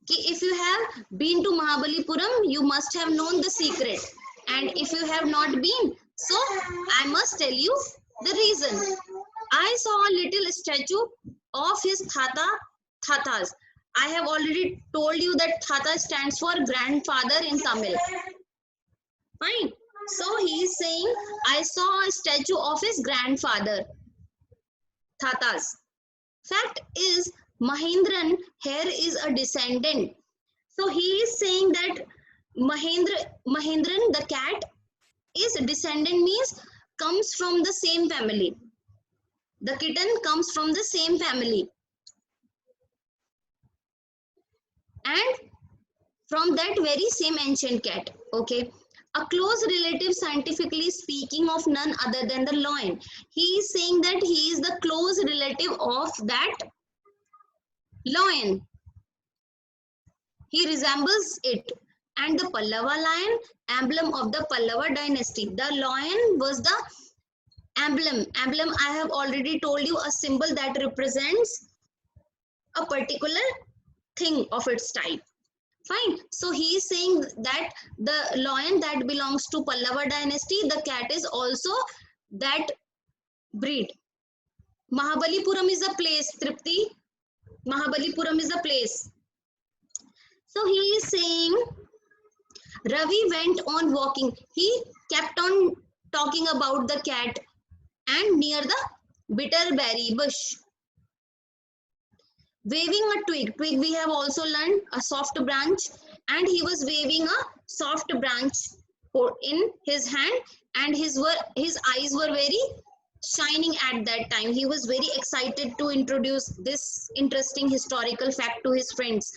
If you have been to Mahabalipuram, you must have known the secret. And if you have not been, so I must tell you the reason. I saw a little statue of his Thatas. I have already told you that Thata stands for grandfather in Tamil. Fine. So he is saying, I saw a statue of his grandfather, Thatas. Fact is, Mahindran here is a descendant. So he is saying that Mahindran, the cat, is a descendant, means comes from the same family. The kitten comes from the same family. And from that very same ancient cat. Okay. A close relative, scientifically speaking, of none other than the lion. He is saying that he is the close relative of that lion. He resembles it. And the Pallava lion, emblem of the Pallava dynasty. The lion was the Emblem. Emblem, I have already told you, a symbol that represents a particular thing of its type. Fine. So he is saying that the lion that belongs to Pallava dynasty, the cat is also that breed. Mahabalipuram is a place, Tripti. Mahabalipuram is a place. So he is saying, Ravi went on walking. He kept on talking about the cat and near the bitterberry bush. Waving a twig. Twig we have also learned, a soft branch, and he was waving a soft branch in his hand, and his eyes were very shining at that time. He was very excited to introduce this interesting historical fact to his friends.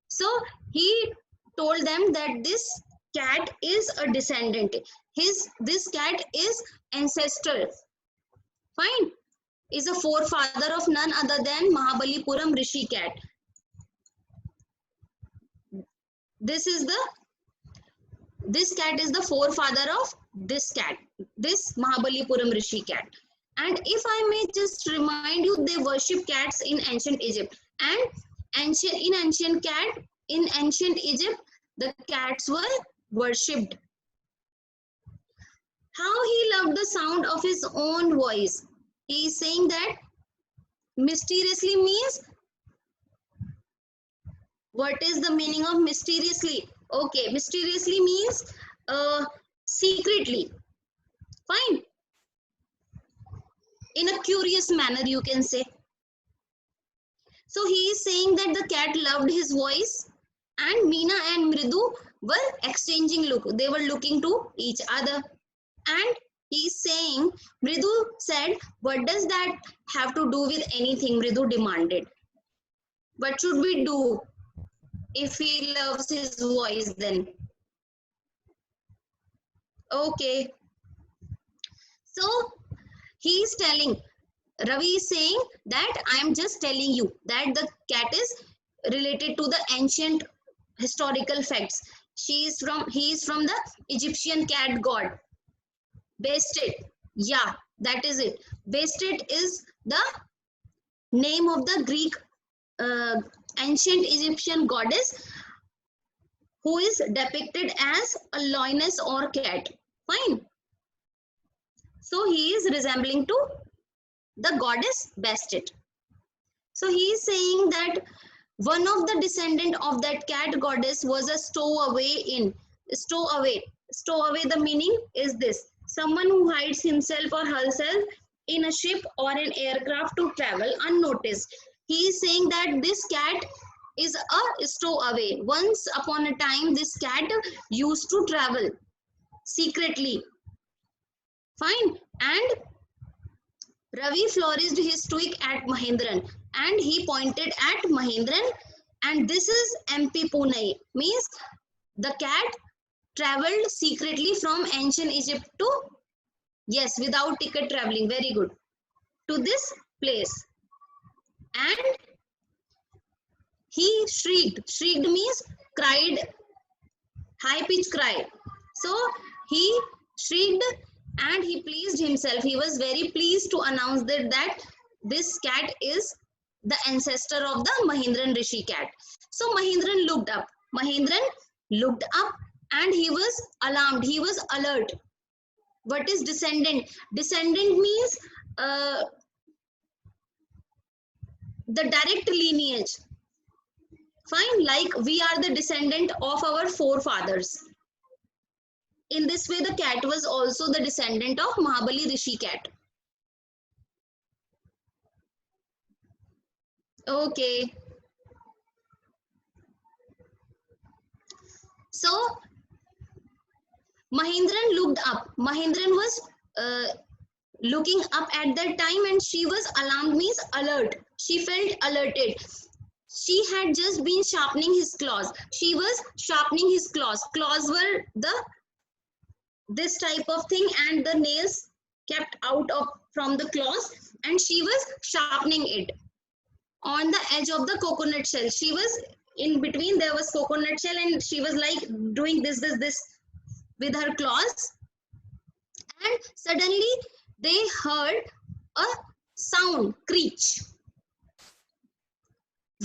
So he told them that this cat is a descendant. This cat is ancestor. Fine. Is a forefather of none other than Mahabalipuram Rishi cat. This cat is the forefather of this cat, this Mahabalipuram Rishi cat. And if I may just remind you, they worship cats in ancient Egypt. And in ancient Egypt, the cats were worshipped. How he loved the sound of his own voice. He is saying that mysteriously means, what is the meaning of mysteriously? Okay, mysteriously means secretly. Fine. In a curious manner, you can say. So he is saying that the cat loved his voice, and Meena and Mridu were exchanging look. They were looking to each other. And he's saying, Mridu said, what does that have to do with anything? Mridu demanded. What should we do if he loves his voice then? Okay. So he's telling, Ravi is saying that I am just telling you that the cat is related to the ancient historical facts. He is from the Egyptian cat god. Bastet, yeah, that is it. Bastet is the name of the Greek ancient Egyptian goddess who is depicted as a lioness or cat. Fine. So he is resembling to the goddess Bastet. So he is saying that one of the descendant of that cat goddess was a stowaway. Stowaway, the meaning is this: someone who hides himself or herself in a ship or an aircraft to travel unnoticed. He is saying that this cat is a stowaway. Once upon a time, this cat used to travel secretly. Fine. And Ravi flourished his twig at Mahendran, and he pointed at Mahendran, and this is MP Pune, means the cat traveled secretly from ancient Egypt to, yes, without ticket traveling, very good, to this place. And he shrieked. Shrieked means cried, high pitch cry. So he shrieked and he pleased himself. He was very pleased to announce that this cat is the ancestor of the Mahendran Rishi cat. So Mahendran looked up. Mahendran looked up and he was alarmed. He was alert. What is descendant? Descendant means the direct lineage. Fine, like we are the descendant of our forefathers. In this way, the cat was also the descendant of Mahabali Rishi cat. Okay. So, Mahendran looked up. Mahendran was looking up at that time, and she was alarmed, means alert. She felt alerted. She had just been sharpening his claws. She was sharpening his claws. Claws were this type of thing, and the nails kept out from the claws, and she was sharpening it on the edge of the coconut shell. She was in between, there was coconut shell, and she was like doing this with her claws. And suddenly they heard a sound, screech.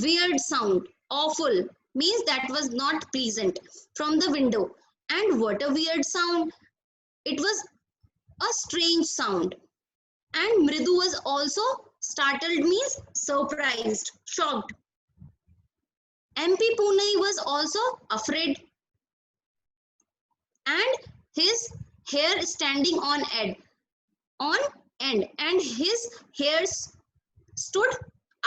Weird sound, awful, means that was not pleasant, from the window. And what a weird sound. It was a strange sound. And Mridu was also startled, means surprised, shocked. MP Pune was also afraid. And his hair standing on end, and his hairs stood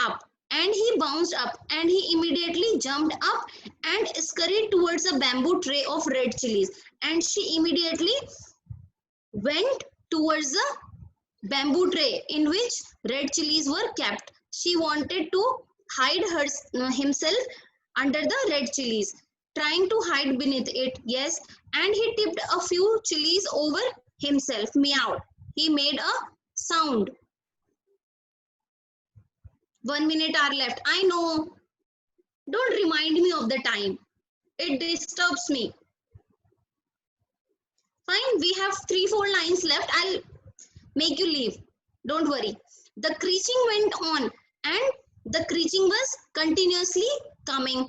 up. And he bounced up, and he immediately jumped up and scurried towards a bamboo tray of red chilies. And she immediately went towards the bamboo tray in which red chilies were kept. She wanted to hide himself under the red chilies, trying to hide beneath it, yes. And he tipped a few chilies over himself. Meow. He made a sound. 1 minute are left. I know. Don't remind me of the time. It disturbs me. Fine, we have 3-4 lines left. I'll make you leave. Don't worry. The screeching went on, and the screeching was continuously coming.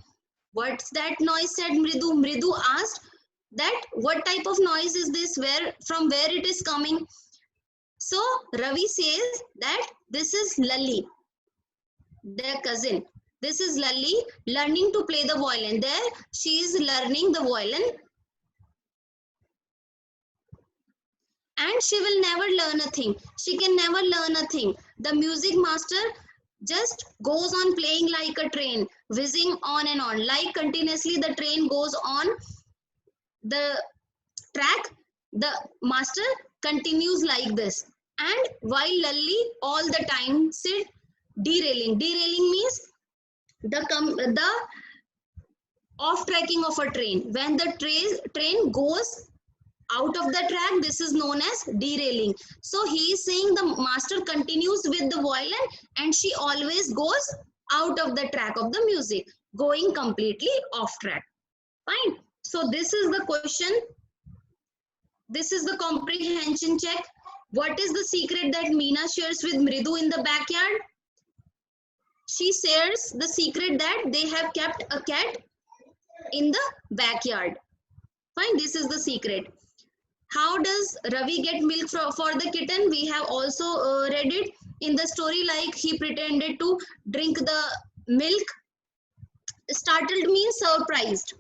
What's that noise? Said Mridu. Mridu asked that what type of noise is this? From where it is coming? So Ravi says that this is Lalli, their cousin. This is Lalli learning to play the violin. There she is learning the violin, and she will never learn a thing. She can never learn a thing. The music master just goes on playing like a train, whizzing on and on. Like continuously the train goes on the track, the master continues like this. And while Lalli all the time sit derailing. Derailing means the off tracking of a train. When the train goes out of the track, this is known as derailing. So he is saying the master continues with the violin, and she always goes out of the track of the music, going completely off track. Fine. So this is the question. This is the comprehension check. What is the secret that Meena shares with Mridu in the backyard? She shares the secret that they have kept a cat in the backyard. Fine, this is the secret. How does Ravi get milk for the kitten? We have also read it in the story, like he pretended to drink the milk. Startled means surprised.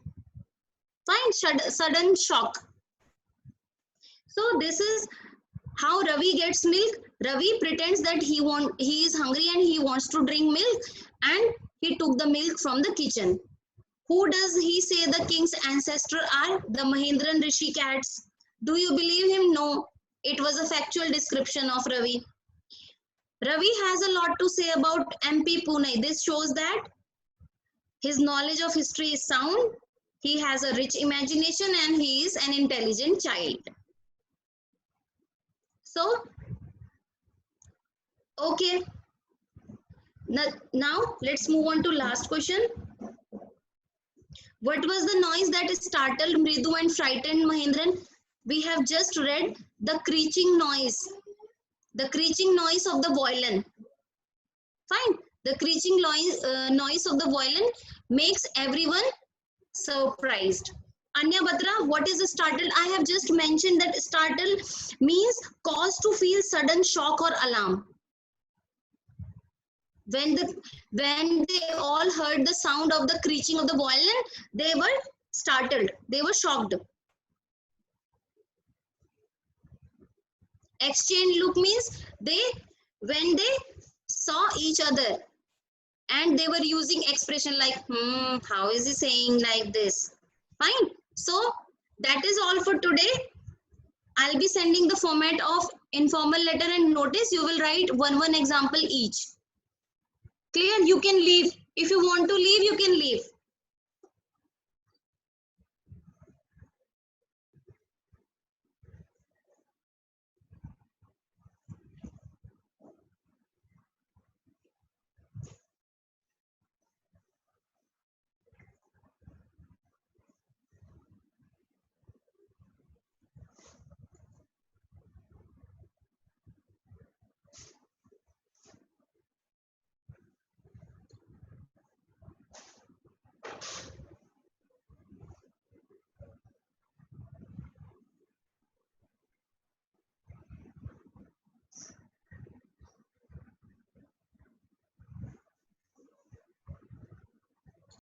Fine, sudden shock. So this is how Ravi gets milk. Ravi pretends that he is hungry and he wants to drink milk, and he took the milk from the kitchen. Who does he say the king's ancestor are? The Mahendran Rishi cats. Do you believe him? No. It was a factual description of Ravi. Ravi has a lot to say about MP Pune. This shows that his knowledge of history is sound. He has a rich imagination, and he is an intelligent child. So, okay. Now let's move on to last question. What was the noise that startled Mridu and frightened Mahendran? We have just read the screeching noise. The screeching noise of the violin. Fine. The screeching noise of the violin makes everyone surprised. Anya Batra, what is startled? I have just mentioned that startled means cause to feel sudden shock or alarm. When they all heard the sound of the screeching of the violin, they were startled. They were shocked. Exchange look means when they saw each other, and they were using expression like, how is he saying like this? Fine. So that is all for today. I'll be sending the format of informal letter and notice. You will write one example each. Clear? You can leave. If you want to leave,